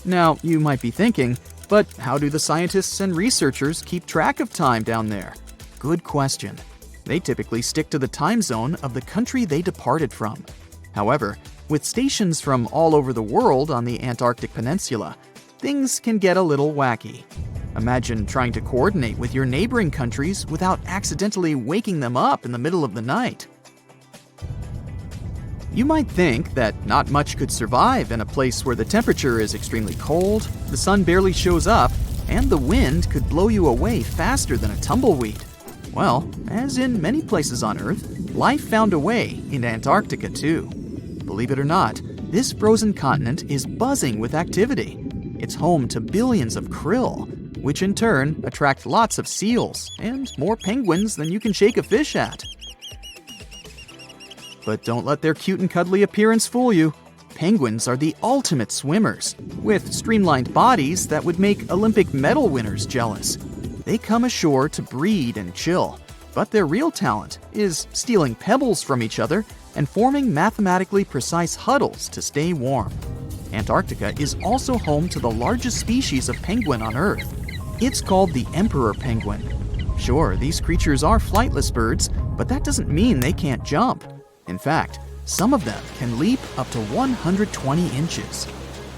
Now, you might be thinking, but how do the scientists and researchers keep track of time down there? Good question. They typically stick to the time zone of the country they departed from. However, with stations from all over the world on the Antarctic Peninsula, things can get a little wacky. Imagine trying to coordinate with your neighboring countries without accidentally waking them up in the middle of the night. You might think that not much could survive in a place where the temperature is extremely cold, the sun barely shows up, and the wind could blow you away faster than a tumbleweed. Well, as in many places on Earth, life found a way in Antarctica too. Believe it or not, this frozen continent is buzzing with activity. It's home to billions of krill, which in turn attract lots of seals and more penguins than you can shake a fish at. But don't let their cute and cuddly appearance fool you. Penguins are the ultimate swimmers, with streamlined bodies that would make Olympic medal winners jealous. They come ashore to breed and chill, but their real talent is stealing pebbles from each other and forming mathematically precise huddles to stay warm. Antarctica is also home to the largest species of penguin on Earth. It's called the emperor penguin. Sure, these creatures are flightless birds, but that doesn't mean they can't jump. In fact, some of them can leap up to 120 inches.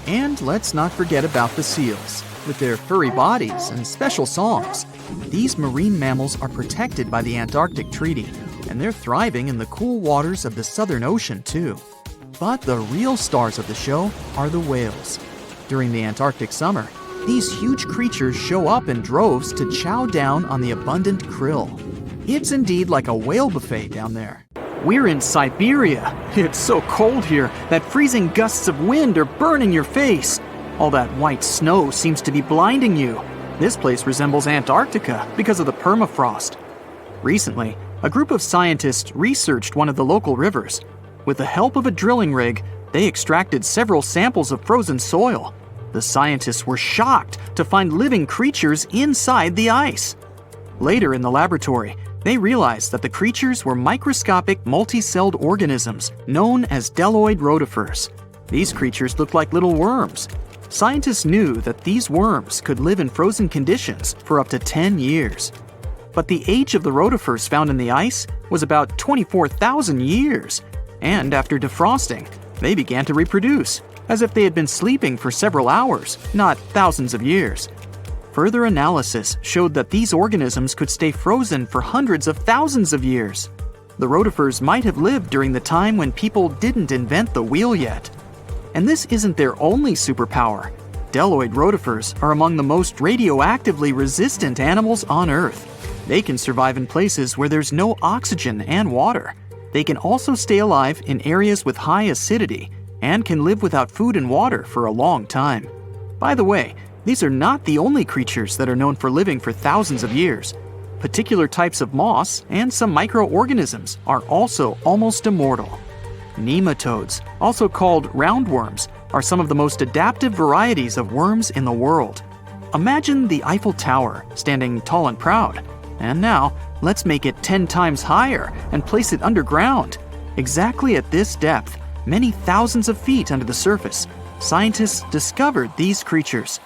And let's not forget about the seals. With their furry bodies and special songs, these marine mammals are protected by the Antarctic Treaty, and they're thriving in the cool waters of the Southern Ocean too. But the real stars of the show are the whales. During the Antarctic summer, these huge creatures show up in droves to chow down on the abundant krill. It's indeed like a whale buffet down there. We're in Siberia. It's so cold here that freezing gusts of wind are burning your face. All that white snow seems to be blinding you. This place resembles Antarctica because of the permafrost. Recently, a group of scientists researched one of the local rivers. With the help of a drilling rig, they extracted several samples of frozen soil. The scientists were shocked to find living creatures inside the ice. Later in the laboratory, they realized that the creatures were microscopic multicelled organisms known as deltoid rotifers. These creatures looked like little worms. Scientists knew that these worms could live in frozen conditions for up to 10 years. But the age of the rotifers found in the ice was about 24,000 years. And after defrosting, they began to reproduce, as if they had been sleeping for several hours, not thousands of years. Further analysis showed that these organisms could stay frozen for hundreds of thousands of years. The rotifers might have lived during the time when people didn't invent the wheel yet. And this isn't their only superpower. Deloid rotifers are among the most radioactively resistant animals on Earth. They can survive in places where there's no oxygen and water. They can also stay alive in areas with high acidity and can live without food and water for a long time. By the way, these are not the only creatures that are known for living for thousands of years. Particular types of moss and some microorganisms are also almost immortal. Nematodes, also called roundworms, are some of the most adaptive varieties of worms in the world. Imagine the Eiffel Tower standing tall and proud. And now, let's make it 10 times higher and place it underground. Exactly at this depth, many thousands of feet under the surface, scientists discovered these creatures.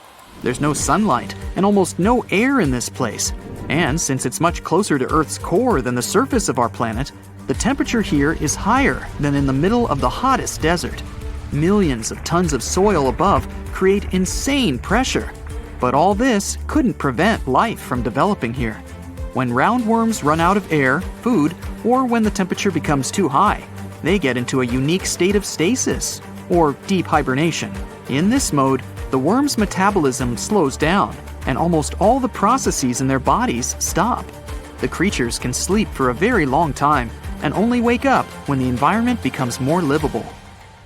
There's no sunlight and almost no air in this place. And since it's much closer to Earth's core than the surface of our planet, the temperature here is higher than in the middle of the hottest desert. Millions of tons of soil above create insane pressure. But all this couldn't prevent life from developing here. When roundworms run out of air, food, or when the temperature becomes too high, they get into a unique state of stasis, or deep hibernation. In this mode, the worm's metabolism slows down, and almost all the processes in their bodies stop. The creatures can sleep for a very long time, and only wake up when the environment becomes more livable.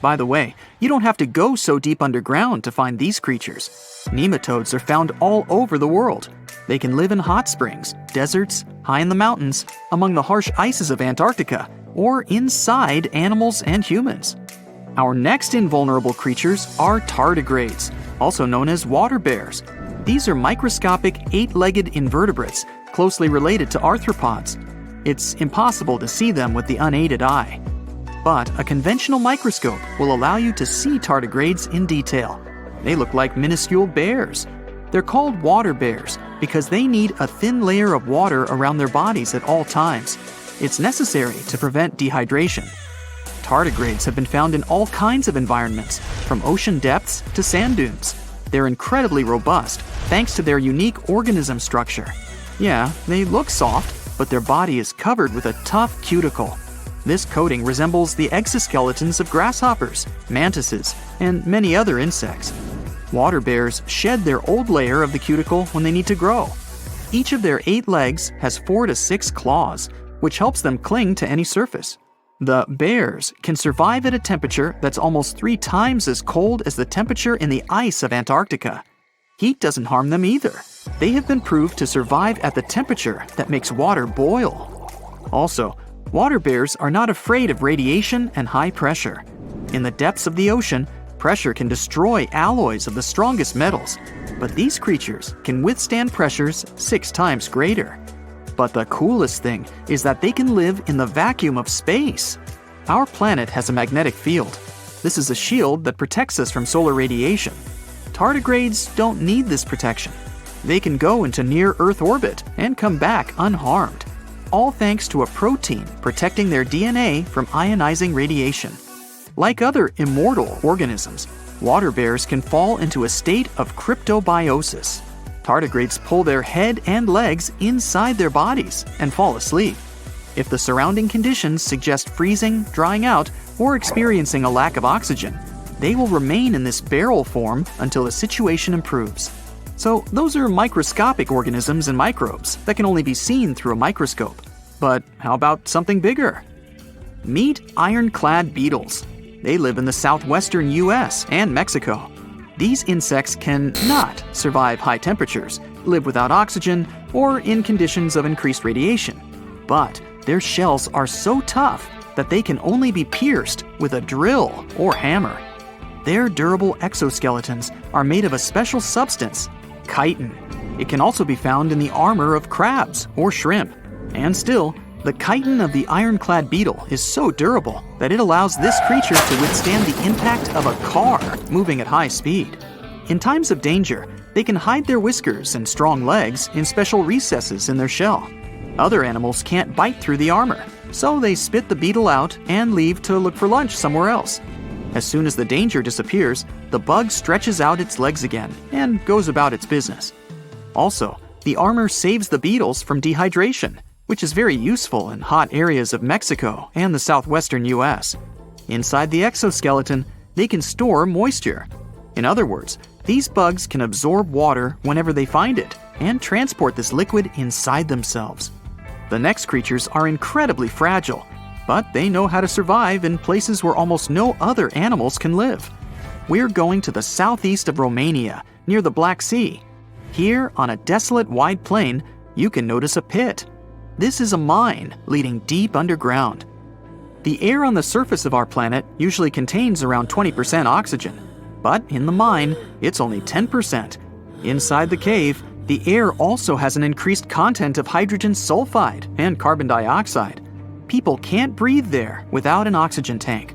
By the way, you don't have to go so deep underground to find these creatures. Nematodes are found all over the world. They can live in hot springs, deserts, high in the mountains, among the harsh ices of Antarctica, or inside animals and humans. Our next invulnerable creatures are tardigrades, also known as water bears. These are microscopic, 8-legged invertebrates closely related to arthropods. It's impossible to see them with the unaided eye. But a conventional microscope will allow you to see tardigrades in detail. They look like minuscule bears. They're called water bears because they need a thin layer of water around their bodies at all times. It's necessary to prevent dehydration. Tardigrades have been found in all kinds of environments, from ocean depths to sand dunes. They're incredibly robust thanks to their unique organism structure. Yeah, they look soft, but their body is covered with a tough cuticle. This coating resembles the exoskeletons of grasshoppers, mantises, and many other insects. Water bears shed their old layer of the cuticle when they need to grow. Each of their 8 legs has 4 to 6 claws, which helps them cling to any surface. The bears can survive at a temperature that's almost 3 times as cold as the temperature in the ice of Antarctica. Heat doesn't harm them either. They have been proved to survive at the temperature that makes water boil. Also, water bears are not afraid of radiation and high pressure. In the depths of the ocean, pressure can destroy alloys of the strongest metals, but these creatures can withstand pressures 6 times greater. But the coolest thing is that they can live in the vacuum of space. Our planet has a magnetic field. This is a shield that protects us from solar radiation. Tardigrades don't need this protection. They can go into near-Earth orbit and come back unharmed, all thanks to a protein protecting their DNA from ionizing radiation. Like other immortal organisms, water bears can fall into a state of cryptobiosis. Tardigrades pull their head and legs inside their bodies and fall asleep. If the surrounding conditions suggest freezing, drying out, or experiencing a lack of oxygen, they will remain in this barrel form until the situation improves. So those are microscopic organisms and microbes that can only be seen through a microscope. But how about something bigger? Meet ironclad beetles. They live in the southwestern US and Mexico. These insects cannot survive high temperatures, live without oxygen, or in conditions of increased radiation. But their shells are so tough that they can only be pierced with a drill or hammer. Their durable exoskeletons are made of a special substance, chitin. It can also be found in the armor of crabs or shrimp. And still, the chitin of the ironclad beetle is so durable that it allows this creature to withstand the impact of a car moving at high speed. In times of danger, they can hide their whiskers and strong legs in special recesses in their shell. Other animals can't bite through the armor, so they spit the beetle out and leave to look for lunch somewhere else. As soon as the danger disappears, the bug stretches out its legs again and goes about its business. Also, the armor saves the beetles from dehydration, which is very useful in hot areas of Mexico and the southwestern US. Inside the exoskeleton, they can store moisture. In other words, these bugs can absorb water whenever they find it and transport this liquid inside themselves. The next creatures are incredibly fragile, but they know how to survive in places where almost no other animals can live. We're going to the southeast of Romania, near the Black Sea. Here, on a desolate wide plain, you can notice a pit. This is a mine leading deep underground. The air on the surface of our planet usually contains around 20% oxygen, but in the mine, it's only 10%. Inside the cave, the air also has an increased content of hydrogen sulfide and carbon dioxide. People can't breathe there without an oxygen tank.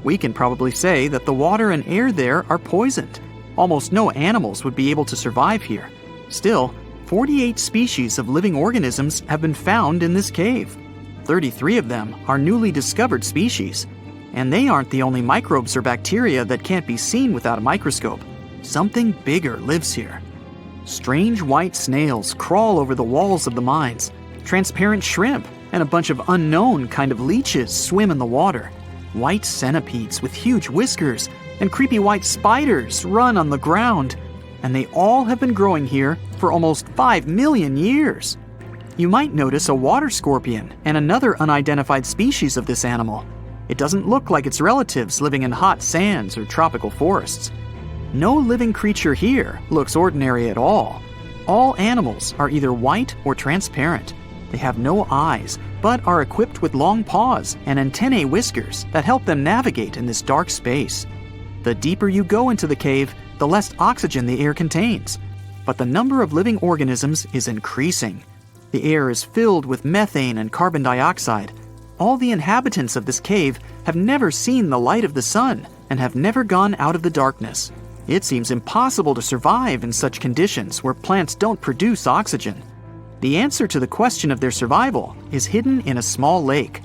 We can probably say that the water and air there are poisoned. Almost no animals would be able to survive here. Still, 48 species of living organisms have been found in this cave. 33 of them are newly discovered species. And they aren't the only microbes or bacteria that can't be seen without a microscope. Something bigger lives here. Strange white snails crawl over the walls of the mines. Transparent shrimp and a bunch of unknown kind of leeches swim in the water. White centipedes with huge whiskers and creepy white spiders run on the ground. And they all have been growing here for almost 5 million years. You might notice a water scorpion and another unidentified species of this animal. It doesn't look like its relatives living in hot sands or tropical forests. No living creature here looks ordinary at all. All animals are either white or transparent. They have no eyes, but are equipped with long paws and antennae whiskers that help them navigate in this dark space. The deeper you go into the cave, the less oxygen the air contains. But the number of living organisms is increasing. The air is filled with methane and carbon dioxide. All the inhabitants of this cave have never seen the light of the sun and have never gone out of the darkness. It seems impossible to survive in such conditions where plants don't produce oxygen. The answer to the question of their survival is hidden in a small lake.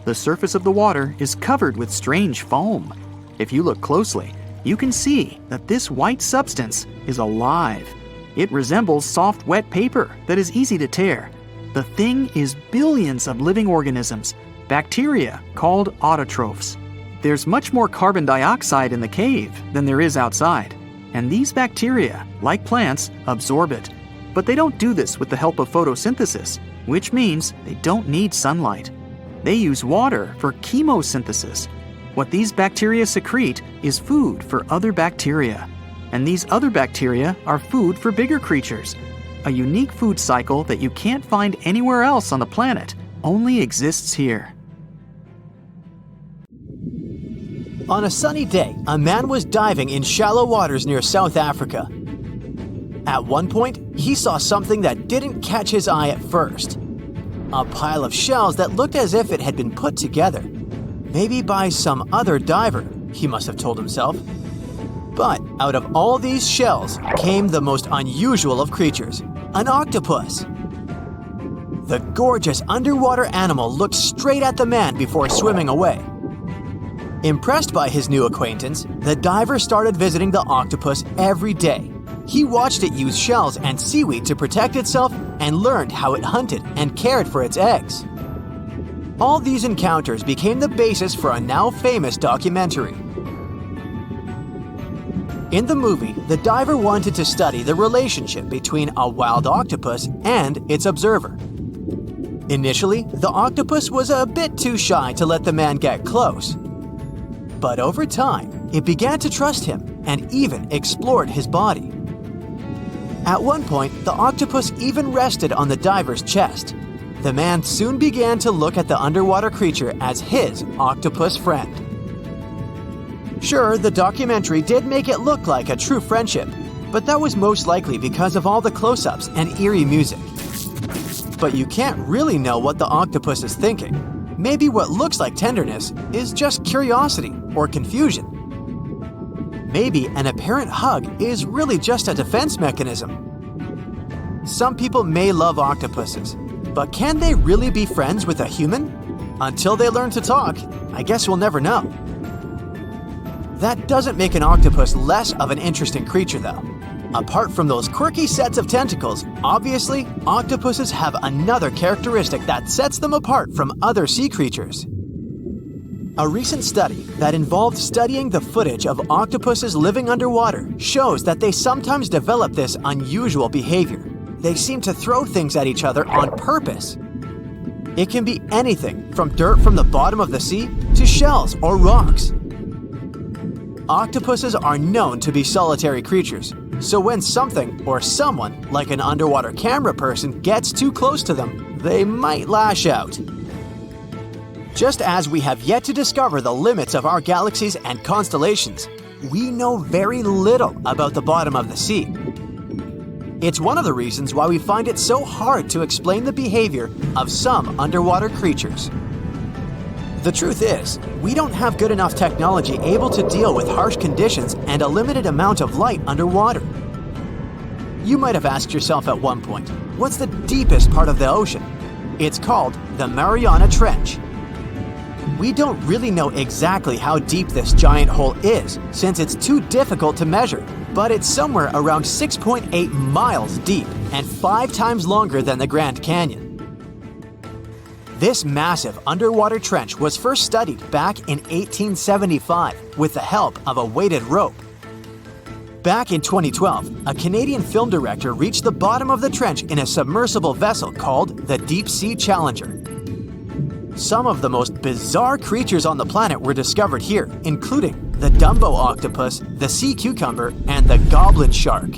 The surface of the water is covered with strange foam. If you look closely, you can see that this white substance is alive. It resembles soft, wet paper that is easy to tear. The thing is billions of living organisms, bacteria called autotrophs. There's much more carbon dioxide in the cave than there is outside, and these bacteria, like plants, absorb it. But they don't do this with the help of photosynthesis, which means they don't need sunlight. They use water for chemosynthesis. What these bacteria secrete is food for other bacteria, and these other bacteria are food for bigger creatures. A unique food cycle that you can't find anywhere else on the planet only exists here. On a sunny day, a man was diving in shallow waters near South Africa. At one point, he saw something that didn't catch his eye at first. A pile of shells that looked as if it had been put together. Maybe by some other diver, he must have told himself. But out of all these shells came the most unusual of creatures, an octopus. The gorgeous underwater animal looked straight at the man before swimming away. Impressed by his new acquaintance, the diver started visiting the octopus every day. He watched it use shells and seaweed to protect itself and learned how it hunted and cared for its eggs. All these encounters became the basis for a now famous documentary. In the movie, the diver wanted to study the relationship between a wild octopus and its observer. Initially, the octopus was a bit too shy to let the man get close. But over time, it began to trust him and even explored his body. At one point, the octopus even rested on the diver's chest. The man soon began to look at the underwater creature as his octopus friend. Sure, the documentary did make it look like a true friendship, but that was most likely because of all the close-ups and eerie music. But you can't really know what the octopus is thinking. Maybe what looks like tenderness is just curiosity or confusion. Maybe an apparent hug is really just a defense mechanism. Some people may love octopuses, but can they really be friends with a human? Until they learn to talk, I guess we'll never know. That doesn't make an octopus less of an interesting creature, though. Apart from those quirky sets of tentacles, obviously, octopuses have another characteristic that sets them apart from other sea creatures. A recent study that involved studying the footage of octopuses living underwater shows that they sometimes develop this unusual behavior. They seem to throw things at each other on purpose. It can be anything from dirt from the bottom of the sea to shells or rocks. Octopuses are known to be solitary creatures, so when something or someone, like an underwater camera person, gets too close to them, they might lash out. Just as we have yet to discover the limits of our galaxies and constellations, we know very little about the bottom of the sea. It's one of the reasons why we find it so hard to explain the behavior of some underwater creatures. The truth is, we don't have good enough technology able to deal with harsh conditions and a limited amount of light underwater. You might have asked yourself at one point, what's the deepest part of the ocean? It's called the Mariana Trench. We don't really know exactly how deep this giant hole is, since it's too difficult to measure, but it's somewhere around 6.8 miles deep and 5 times longer than the Grand Canyon. This massive underwater trench was first studied back in 1875 with the help of a weighted rope. Back in 2012, a Canadian film director reached the bottom of the trench in a submersible vessel called the Deep Sea Challenger. Some of the most bizarre creatures on the planet were discovered here, including the Dumbo octopus, the sea cucumber, and the goblin shark.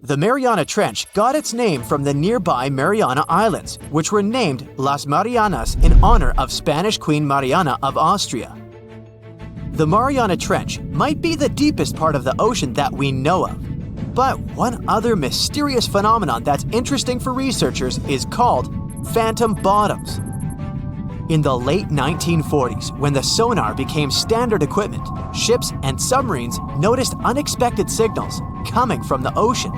The Mariana Trench got its name from the nearby Mariana Islands, which were named Las Marianas in honor of Spanish Queen Mariana of Austria. The Mariana Trench might be the deepest part of the ocean that we know of. But one other mysterious phenomenon that's interesting for researchers is called phantom bottoms. In the late 1940s, when the sonar became standard equipment, ships and submarines noticed unexpected signals coming from the ocean.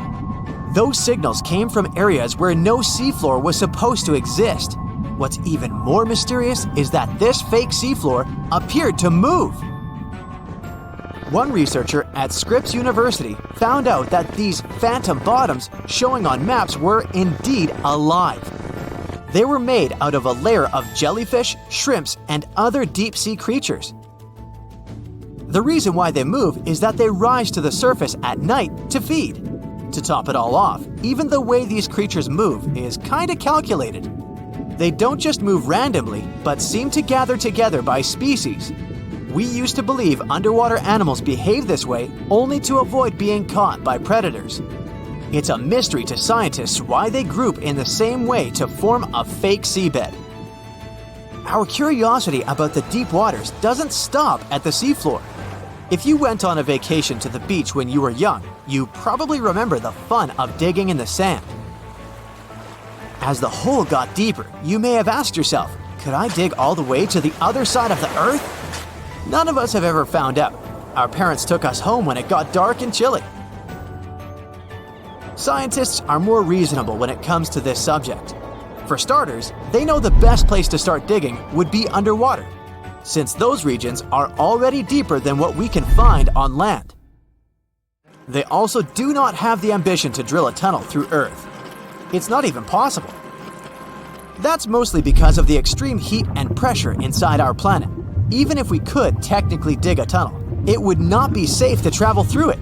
Those signals came from areas where no seafloor was supposed to exist. What's even more mysterious is that this fake seafloor appeared to move. One researcher at Scripps University found out that these phantom bottoms showing on maps were indeed alive. They were made out of a layer of jellyfish, shrimps, and other deep-sea creatures. The reason why they move is that they rise to the surface at night to feed. To top it all off, even the way these creatures move is kinda calculated. They don't just move randomly, but seem to gather together by species. We used to believe underwater animals behave this way only to avoid being caught by predators. It's a mystery to scientists why they group in the same way to form a fake seabed. Our curiosity about the deep waters doesn't stop at the seafloor. If you went on a vacation to the beach when you were young, you probably remember the fun of digging in the sand. As the hole got deeper, you may have asked yourself, could I dig all the way to the other side of the Earth? None of us have ever found out. Our parents took us home when it got dark and chilly. Scientists are more reasonable when it comes to this subject. For starters, they know the best place to start digging would be underwater, since those regions are already deeper than what we can find on land. They also do not have the ambition to drill a tunnel through Earth. It's not even possible. That's mostly because of the extreme heat and pressure inside our planet. Even if we could technically dig a tunnel, it would not be safe to travel through it.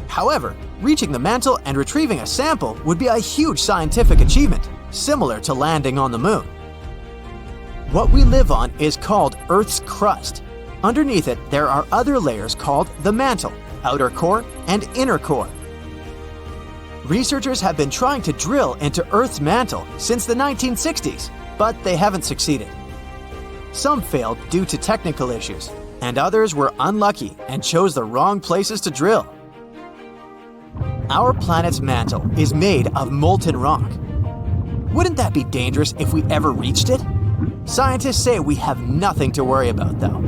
However, reaching the mantle and retrieving a sample would be a huge scientific achievement, similar to landing on the moon. What we live on is called Earth's crust. Underneath it, there are other layers called the mantle, outer core, and inner core. Researchers have been trying to drill into Earth's mantle since the 1960s, but they haven't succeeded. Some failed due to technical issues, and others were unlucky and chose the wrong places to drill. Our planet's mantle is made of molten rock. Wouldn't that be dangerous if we ever reached it? Scientists say we have nothing to worry about, though.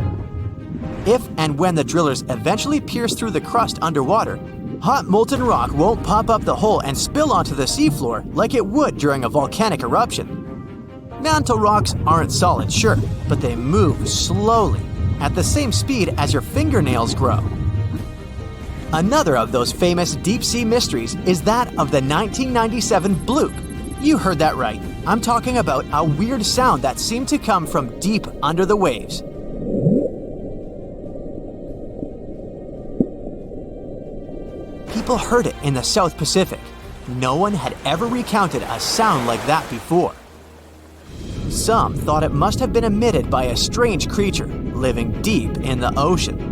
If and when the drillers eventually pierce through the crust underwater, hot molten rock won't pop up the hole and spill onto the seafloor like it would during a volcanic eruption. Mantle rocks aren't solid, sure, but they move slowly, at the same speed as your fingernails grow. Another of those famous deep-sea mysteries is that of the 1997 bloop. You heard that right. I'm talking about a weird sound that seemed to come from deep under the waves. People heard it in the South Pacific. No one had ever recounted a sound like that before. Some thought it must have been emitted by a strange creature living deep in the ocean.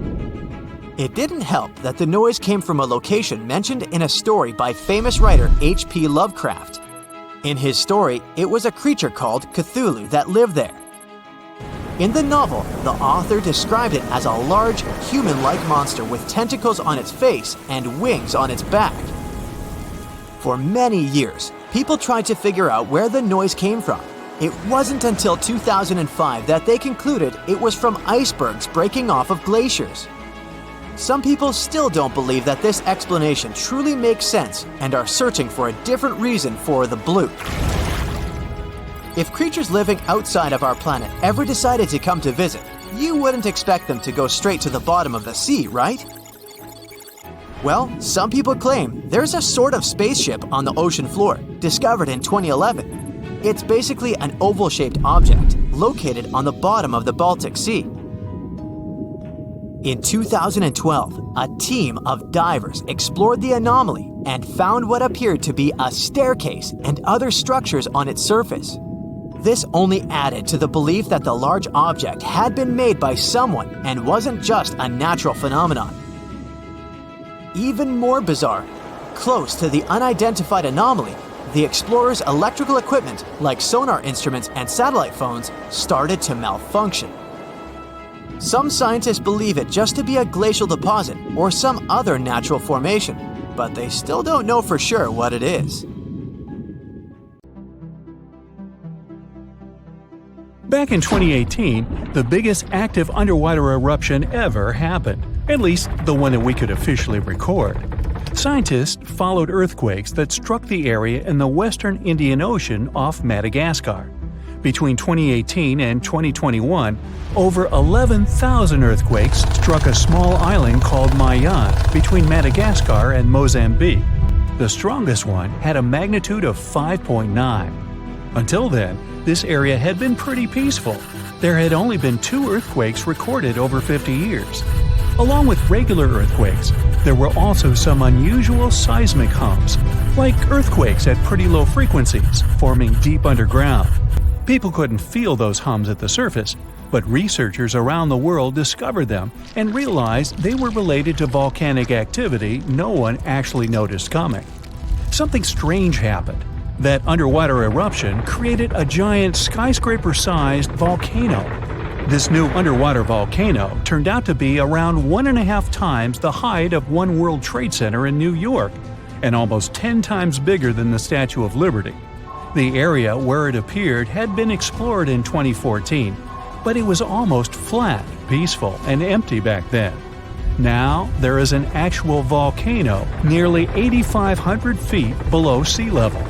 It didn't help that the noise came from a location mentioned in a story by famous writer H.P. Lovecraft. In his story, it was a creature called Cthulhu that lived there. In the novel, the author described it as a large, human-like monster with tentacles on its face and wings on its back. For many years, people tried to figure out where the noise came from. It wasn't until 2005 that they concluded it was from icebergs breaking off of glaciers. Some people still don't believe that this explanation truly makes sense and are searching for a different reason for the bloop. If creatures living outside of our planet ever decided to come to visit, you wouldn't expect them to go straight to the bottom of the sea, right? Well, some people claim there's a sort of spaceship on the ocean floor, discovered in 2011. It's basically an oval-shaped object located on the bottom of the Baltic Sea. In 2012, a team of divers explored the anomaly and found what appeared to be a staircase and other structures on its surface. This only added to the belief that the large object had been made by someone and wasn't just a natural phenomenon. Even more bizarre, close to the unidentified anomaly, the explorers' electrical equipment, like sonar instruments and satellite phones, started to malfunction. Some scientists believe it just to be a glacial deposit or some other natural formation, but they still don't know for sure what it is. Back in 2018, the biggest active underwater eruption ever happened, at least the one that we could officially record. Scientists followed earthquakes that struck the area in the western Indian Ocean off Madagascar. Between 2018 and 2021, over 11,000 earthquakes struck a small island called Mayan between Madagascar and Mozambique. The strongest one had a magnitude of 5.9. Until then, this area had been pretty peaceful. There had only been 2 earthquakes recorded over 50 years. Along with regular earthquakes, there were also some unusual seismic hums, like earthquakes at pretty low frequencies, forming deep underground. People couldn't feel those hums at the surface, but researchers around the world discovered them and realized they were related to volcanic activity no one actually noticed coming. Something strange happened. That underwater eruption created a giant skyscraper-sized volcano. This new underwater volcano turned out to be around 1.5 times the height of One World Trade Center in New York, and almost 10 times bigger than the Statue of Liberty. The area where it appeared had been explored in 2014, but it was almost flat, peaceful, and empty back then. Now, there is an actual volcano nearly 8,500 feet below sea level.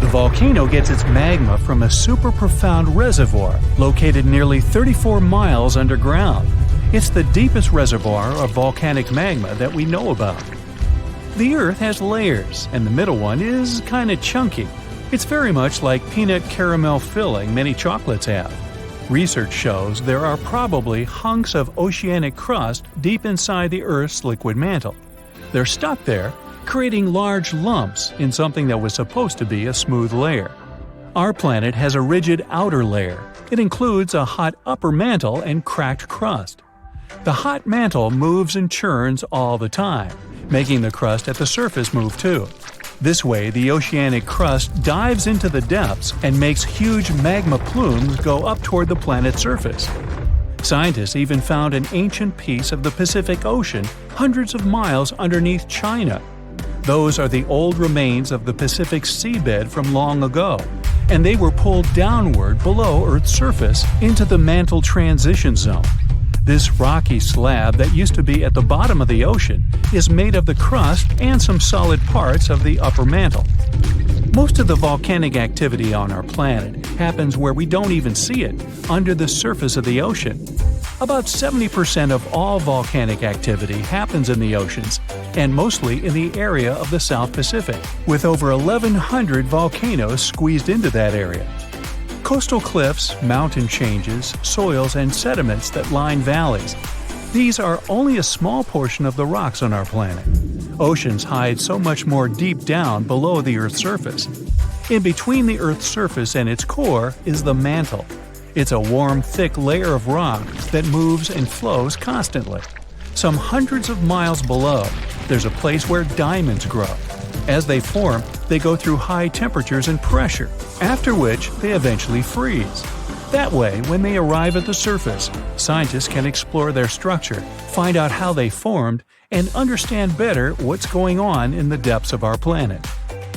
The volcano gets its magma from a super profound reservoir located nearly 34 miles underground. It's the deepest reservoir of volcanic magma that we know about. The Earth has layers, and the middle one is kinda chunky. It's very much like peanut caramel filling many chocolates have. Research shows there are probably hunks of oceanic crust deep inside the Earth's liquid mantle. They're stuck there, creating large lumps in something that was supposed to be a smooth layer. Our planet has a rigid outer layer. It includes a hot upper mantle and cracked crust. The hot mantle moves and churns all the time, making the crust at the surface move too. This way, the oceanic crust dives into the depths and makes huge magma plumes go up toward the planet's surface. Scientists even found an ancient piece of the Pacific Ocean hundreds of miles underneath China. Those are the old remains of the Pacific seabed from long ago, and they were pulled downward below Earth's surface into the mantle transition zone. This rocky slab that used to be at the bottom of the ocean is made of the crust and some solid parts of the upper mantle. Most of the volcanic activity on our planet happens where we don't even see it, under the surface of the ocean. About 70% of all volcanic activity happens in the oceans, and mostly in the area of the South Pacific, with over 1,100 volcanoes squeezed into that area. Coastal cliffs, mountain changes, soils, and sediments that line valleys. These are only a small portion of the rocks on our planet. Oceans hide so much more deep down below the Earth's surface. In between the Earth's surface and its core is the mantle. It's a warm, thick layer of rock that moves and flows constantly. Some hundreds of miles below, there's a place where diamonds grow. As they form, they go through high temperatures and pressure, after which they eventually freeze. That way, when they arrive at the surface, scientists can explore their structure, find out how they formed, and understand better what's going on in the depths of our planet.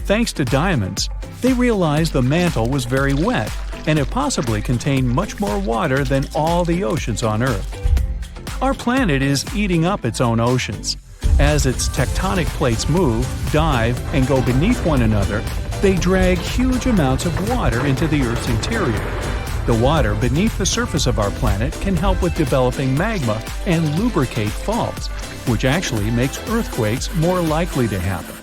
Thanks to diamonds, they realized the mantle was very wet, and it possibly contained much more water than all the oceans on Earth. Our planet is eating up its own oceans. As its tectonic plates move, dive, and go beneath one another, they drag huge amounts of water into the Earth's interior. The water beneath the surface of our planet can help with developing magma and lubricate faults, which actually makes earthquakes more likely to happen.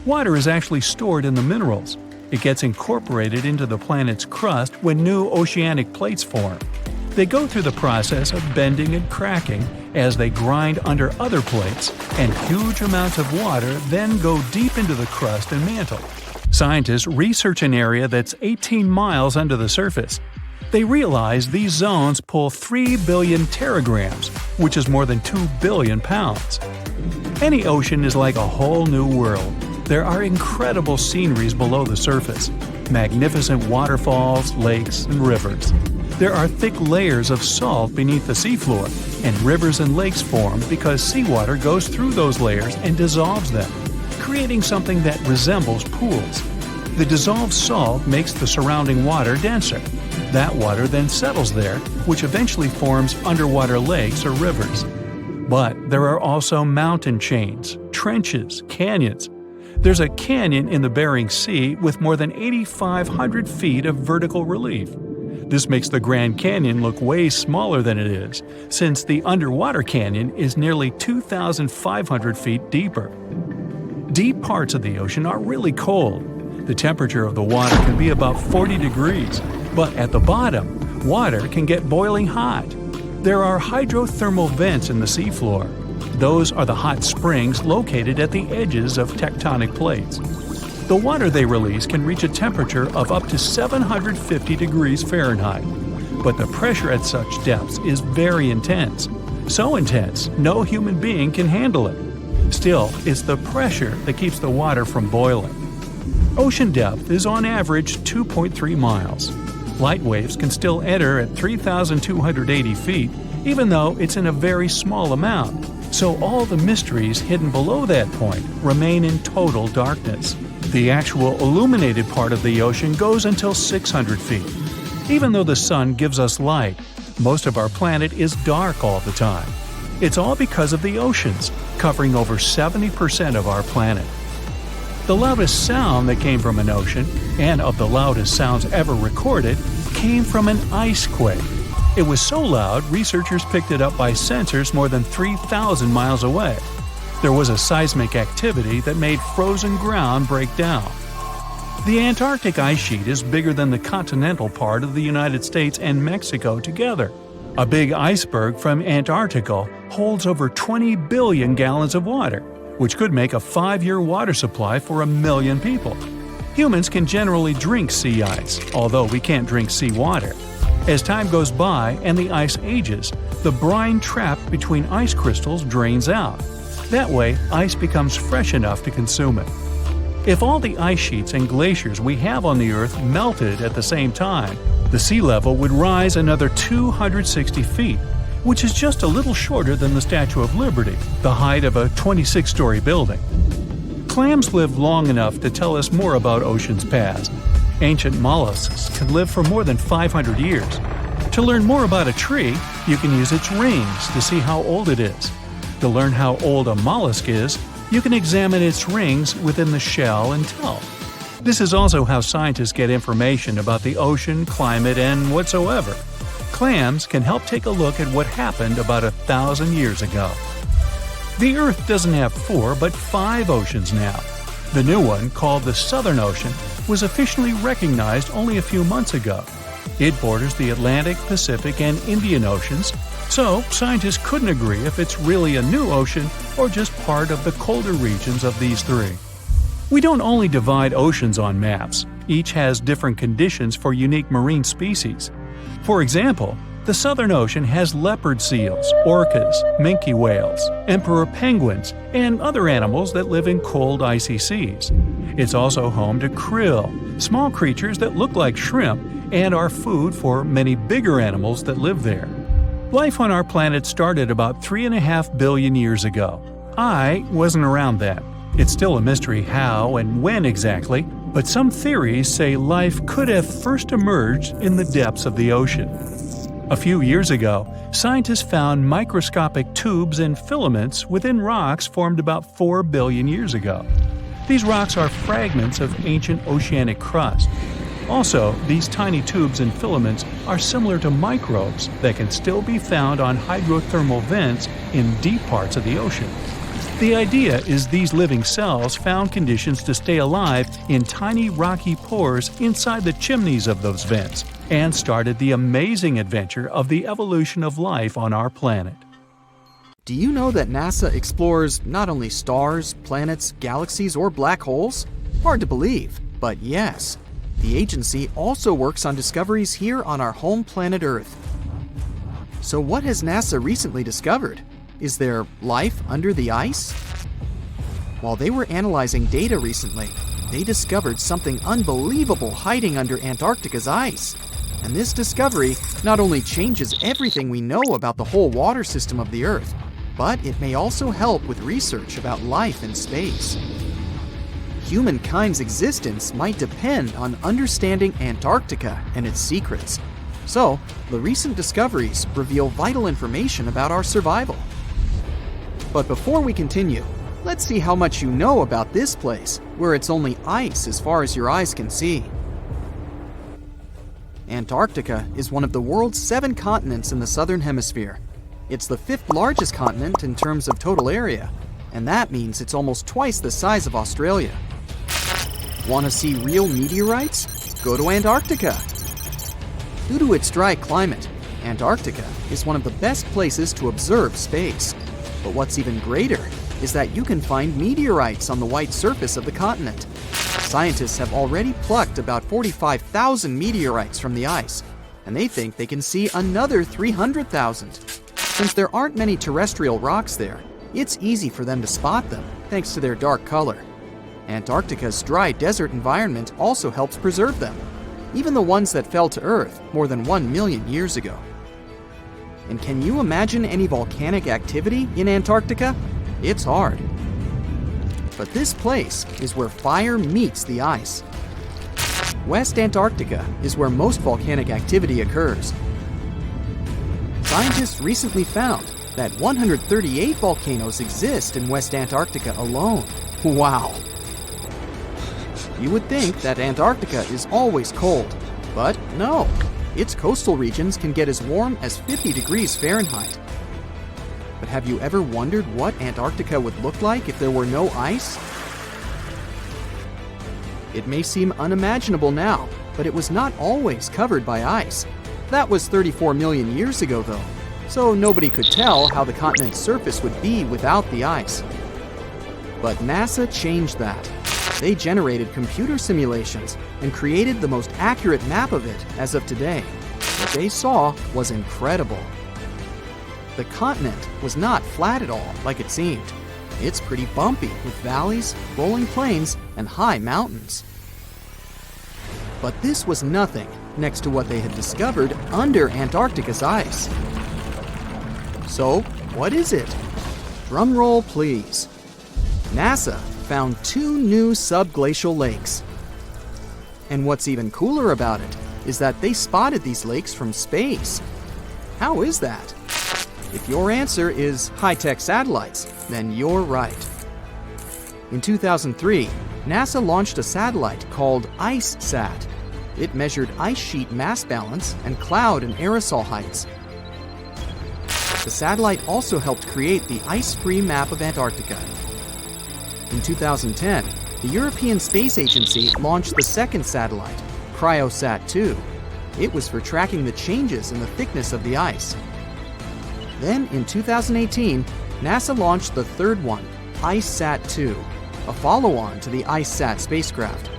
Water is actually stored in the minerals. It gets incorporated into the planet's crust when new oceanic plates form. They go through the process of bending and cracking as they grind under other plates, and huge amounts of water then go deep into the crust and mantle. Scientists research an area that's 18 miles under the surface. They realize these zones pull 3 billion teragrams, which is more than 2 billion pounds. Any ocean is like a whole new world. There are incredible sceneries below the surface, magnificent waterfalls, lakes, and rivers. There are thick layers of salt beneath the seafloor, and rivers and lakes form because seawater goes through those layers and dissolves them, creating something that resembles pools. The dissolved salt makes the surrounding water denser. That water then settles there, which eventually forms underwater lakes or rivers. But there are also mountain chains, trenches, canyons. There's a canyon in the Bering Sea with more than 8,500 feet of vertical relief. This makes the Grand Canyon look way smaller than it is, since the underwater canyon is nearly 2,500 feet deeper. Deep parts of the ocean are really cold. The temperature of the water can be about 40 degrees, but at the bottom, water can get boiling hot. There are hydrothermal vents in the seafloor. Those are the hot springs located at the edges of tectonic plates. The water they release can reach a temperature of up to 750 degrees Fahrenheit, but the pressure at such depths is very intense. So intense, no human being can handle it. Still, it's the pressure that keeps the water from boiling. Ocean depth is on average 2.3 miles. Light waves can still enter at 3,280 feet, even though it's in a very small amount. So all the mysteries hidden below that point remain in total darkness. The actual illuminated part of the ocean goes until 600 feet. Even though the sun gives us light, most of our planet is dark all the time. It's all because of the oceans, covering over 70% of our planet. The loudest sound that came from an ocean, and of the loudest sounds ever recorded, came from an ice quake. It was so loud, researchers picked it up by sensors more than 3,000 miles away. There was a seismic activity that made frozen ground break down. The Antarctic ice sheet is bigger than the continental part of the United States and Mexico together. A big iceberg from Antarctica holds over 20 billion gallons of water, which could make a 5-year water supply for 1 million people. Humans can generally drink sea ice, although we can't drink seawater. As time goes by and the ice ages, the brine trapped between ice crystals drains out. That way, ice becomes fresh enough to consume it. If all the ice sheets and glaciers we have on the Earth melted at the same time, the sea level would rise another 260 feet, which is just a little shorter than the Statue of Liberty, the height of a 26-story building. Clams lived long enough to tell us more about oceans past. Ancient mollusks can live for more than 500 years. To learn more about a tree, you can use its rings to see how old it is. To learn how old a mollusk is, you can examine its rings within the shell and tell. This is also how scientists get information about the ocean, climate, and whatsoever. Clams can help take a look at what happened about 1,000 years ago. The Earth doesn't have 4 but 5 oceans now. The new one, called the Southern Ocean, was officially recognized only a few months ago. It borders the Atlantic, Pacific, and Indian Oceans, so scientists couldn't agree if it's really a new ocean or just part of the colder regions of these 3. We don't only divide oceans on maps. Each has different conditions for unique marine species. For example, the Southern Ocean has leopard seals, orcas, minke whales, emperor penguins, and other animals that live in cold, icy seas. It's also home to krill, small creatures that look like shrimp and are food for many bigger animals that live there. Life on our planet started about 3.5 billion years ago. I wasn't around then. It's still a mystery how and when exactly, but some theories say life could have first emerged in the depths of the ocean. A few years ago, scientists found microscopic tubes and filaments within rocks formed about 4 billion years ago. These rocks are fragments of ancient oceanic crust. Also, these tiny tubes and filaments are similar to microbes that can still be found on hydrothermal vents in deep parts of the ocean. The idea is these living cells found conditions to stay alive in tiny rocky pores inside the chimneys of those vents and started the amazing adventure of the evolution of life on our planet. Do you know that NASA explores not only stars, planets, galaxies, or black holes? Hard to believe, but yes. The agency also works on discoveries here on our home planet Earth. So what has NASA recently discovered? Is there life under the ice? While they were analyzing data recently, they discovered something unbelievable hiding under Antarctica's ice. And this discovery not only changes everything we know about the whole water system of the Earth, but it may also help with research about life in space. Humankind's existence might depend on understanding Antarctica and its secrets. So, the recent discoveries reveal vital information about our survival. But before we continue, let's see how much you know about this place, where it's only ice as far as your eyes can see. Antarctica is one of the world's 7 continents in the southern hemisphere. It's the 5th largest continent in terms of total area, and that means it's almost twice the size of Australia. Want to see real meteorites? Go to Antarctica. Due to its dry climate, Antarctica is one of the best places to observe space. But what's even greater is that you can find meteorites on the white surface of the continent. Scientists have already plucked about 45,000 meteorites from the ice, and they think they can see another 300,000. Since there aren't many terrestrial rocks there, it's easy for them to spot them, thanks to their dark color. Antarctica's dry desert environment also helps preserve them, even the ones that fell to Earth more than 1 million years ago. And can you imagine any volcanic activity in Antarctica? It's hard. But this place is where fire meets the ice. West Antarctica is where most volcanic activity occurs. Scientists recently found that 138 volcanoes exist in West Antarctica alone. Wow! You would think that Antarctica is always cold, but no. Its coastal regions can get as warm as 50 degrees Fahrenheit. But have you ever wondered what Antarctica would look like if there were no ice? It may seem unimaginable now, but it was not always covered by ice. That was 34 million years ago, though, so nobody could tell how the continent's surface would be without the ice. But NASA changed that. They generated computer simulations and created the most accurate map of it as of today. What they saw was incredible. The continent was not flat at all like it seemed. It's pretty bumpy with valleys, rolling plains, and high mountains. But this was nothing next to what they had discovered under Antarctica's ice. So, what is it? Drum roll, please. NASA found 2 new subglacial lakes. And what's even cooler about it is that they spotted these lakes from space. How is that? If your answer is high-tech satellites, then you're right. In 2003, NASA launched a satellite called IceSat. It measured ice sheet mass balance and cloud and aerosol heights. The satellite also helped create the ice-free map of Antarctica. In 2010, the European Space Agency launched the second satellite, Cryosat-2. It was for tracking the changes in the thickness of the ice. Then, in 2018, NASA launched the third one, IceSat-2, a follow-on to the IceSat spacecraft.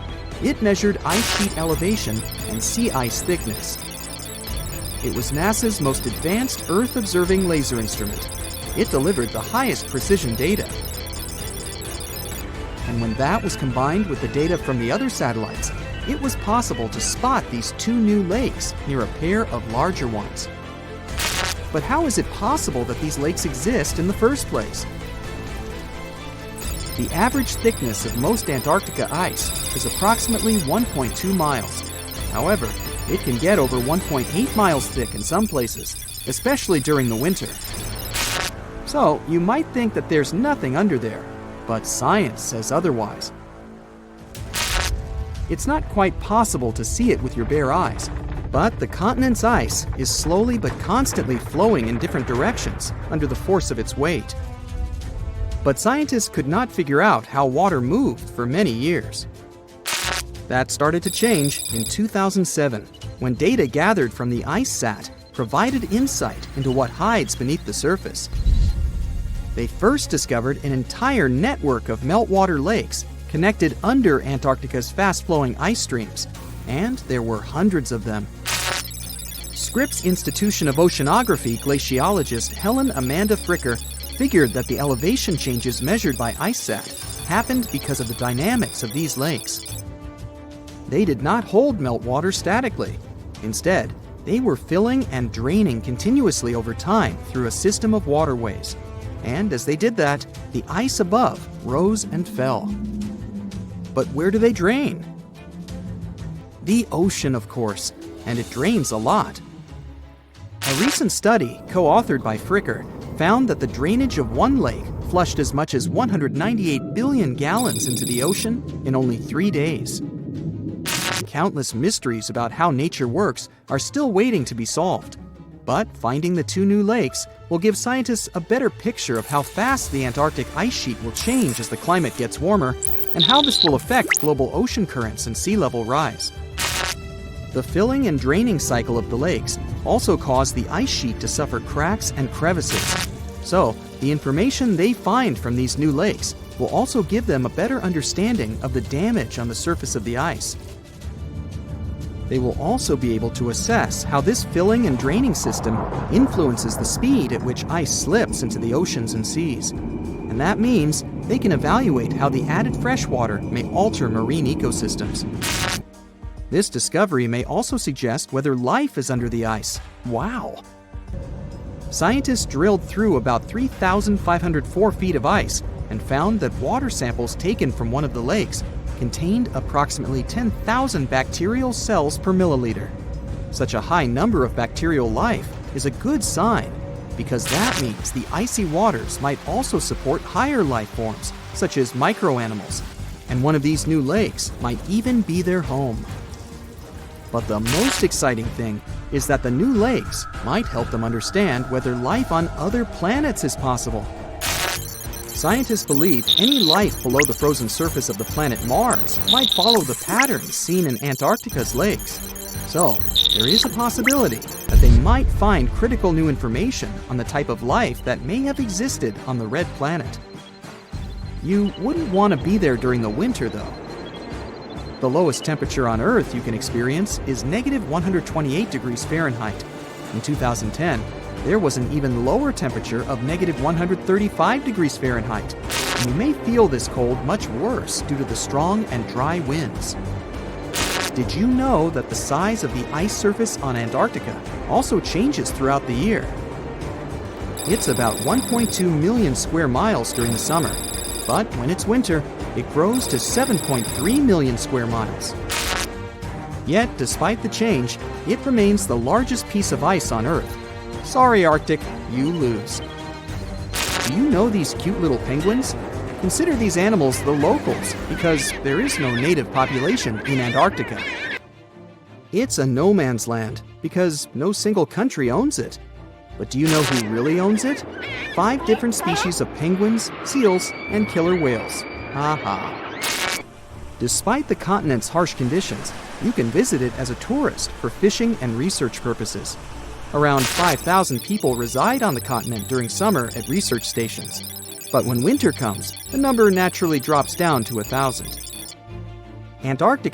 It measured ice sheet elevation and sea ice thickness. It was NASA's most advanced Earth-observing laser instrument. It delivered the highest precision data. And when that was combined with the data from the other satellites, it was possible to spot these two new lakes near a pair of larger ones. But how is it possible that these lakes exist in the first place? The average thickness of most Antarctica ice is approximately 1.2 miles. However, it can get over 1.8 miles thick in some places, especially during the winter. So, you might think that there's nothing under there, but science says otherwise. It's not quite possible to see it with your bare eyes, but the continent's ice is slowly but constantly flowing in different directions under the force of its weight. But scientists could not figure out how water moved for many years. That started to change in 2007, when data gathered from the IceSat provided insight into what hides beneath the surface. They first discovered an entire network of meltwater lakes connected under Antarctica's fast-flowing ice streams, and there were hundreds of them. Scripps Institution of Oceanography glaciologist Helen Amanda Fricker figured that the elevation changes measured by IceSat happened because of the dynamics of these lakes. They did not hold meltwater statically. Instead, they were filling and draining continuously over time through a system of waterways. And as they did that, the ice above rose and fell. But where do they drain? The ocean, of course, and it drains a lot. A recent study, co-authored by Fricker, found that the drainage of one lake flushed as much as 198 billion gallons into the ocean in only 3 days. Countless mysteries about how nature works are still waiting to be solved. But finding the two new lakes will give scientists a better picture of how fast the Antarctic ice sheet will change as the climate gets warmer, and how this will affect global ocean currents and sea level rise. The filling and draining cycle of the lakes also caused the ice sheet to suffer cracks and crevices. So, the information they find from these new lakes will also give them a better understanding of the damage on the surface of the ice. They will also be able to assess how this filling and draining system influences the speed at which ice slips into the oceans and seas. And that means they can evaluate how the added fresh water may alter marine ecosystems. This discovery may also suggest whether life is under the ice. Wow! Scientists drilled through about 3,504 feet of ice and found that water samples taken from one of the lakes contained approximately 10,000 bacterial cells per milliliter. Such a high number of bacterial life is a good sign, because that means the icy waters might also support higher life forms, such as microanimals, and one of these new lakes might even be their home. But the most exciting thing is that the new lakes might help them understand whether life on other planets is possible. Scientists believe any life below the frozen surface of the planet Mars might follow the patterns seen in Antarctica's lakes. So, there is a possibility that they might find critical new information on the type of life that may have existed on the red planet. You wouldn't want to be there during the winter, though. The lowest temperature on Earth you can experience is negative 128 degrees Fahrenheit. In 2010, there was an even lower temperature of negative 135 degrees Fahrenheit, and you may feel this cold much worse due to the strong and dry winds. Did you know that the size of the ice surface on Antarctica also changes throughout the year? It's about 1.2 million square miles during the summer, but when it's winter, it grows to 7.3 million square miles. Yet, despite the change, it remains the largest piece of ice on Earth. Sorry, Arctic, you lose. Do you know these cute little penguins? Consider these animals the locals, because there is no native population in Antarctica. It's a no man's land, because no single country owns it. But do you know who really owns it? 5 different species of penguins, seals, and killer whales. Ha ha. Despite the continent's harsh conditions, you can visit it as a tourist for fishing and research purposes. Around 5,000 people reside on the continent during summer at research stations. But when winter comes, the number naturally drops down to 1,000. Antarctica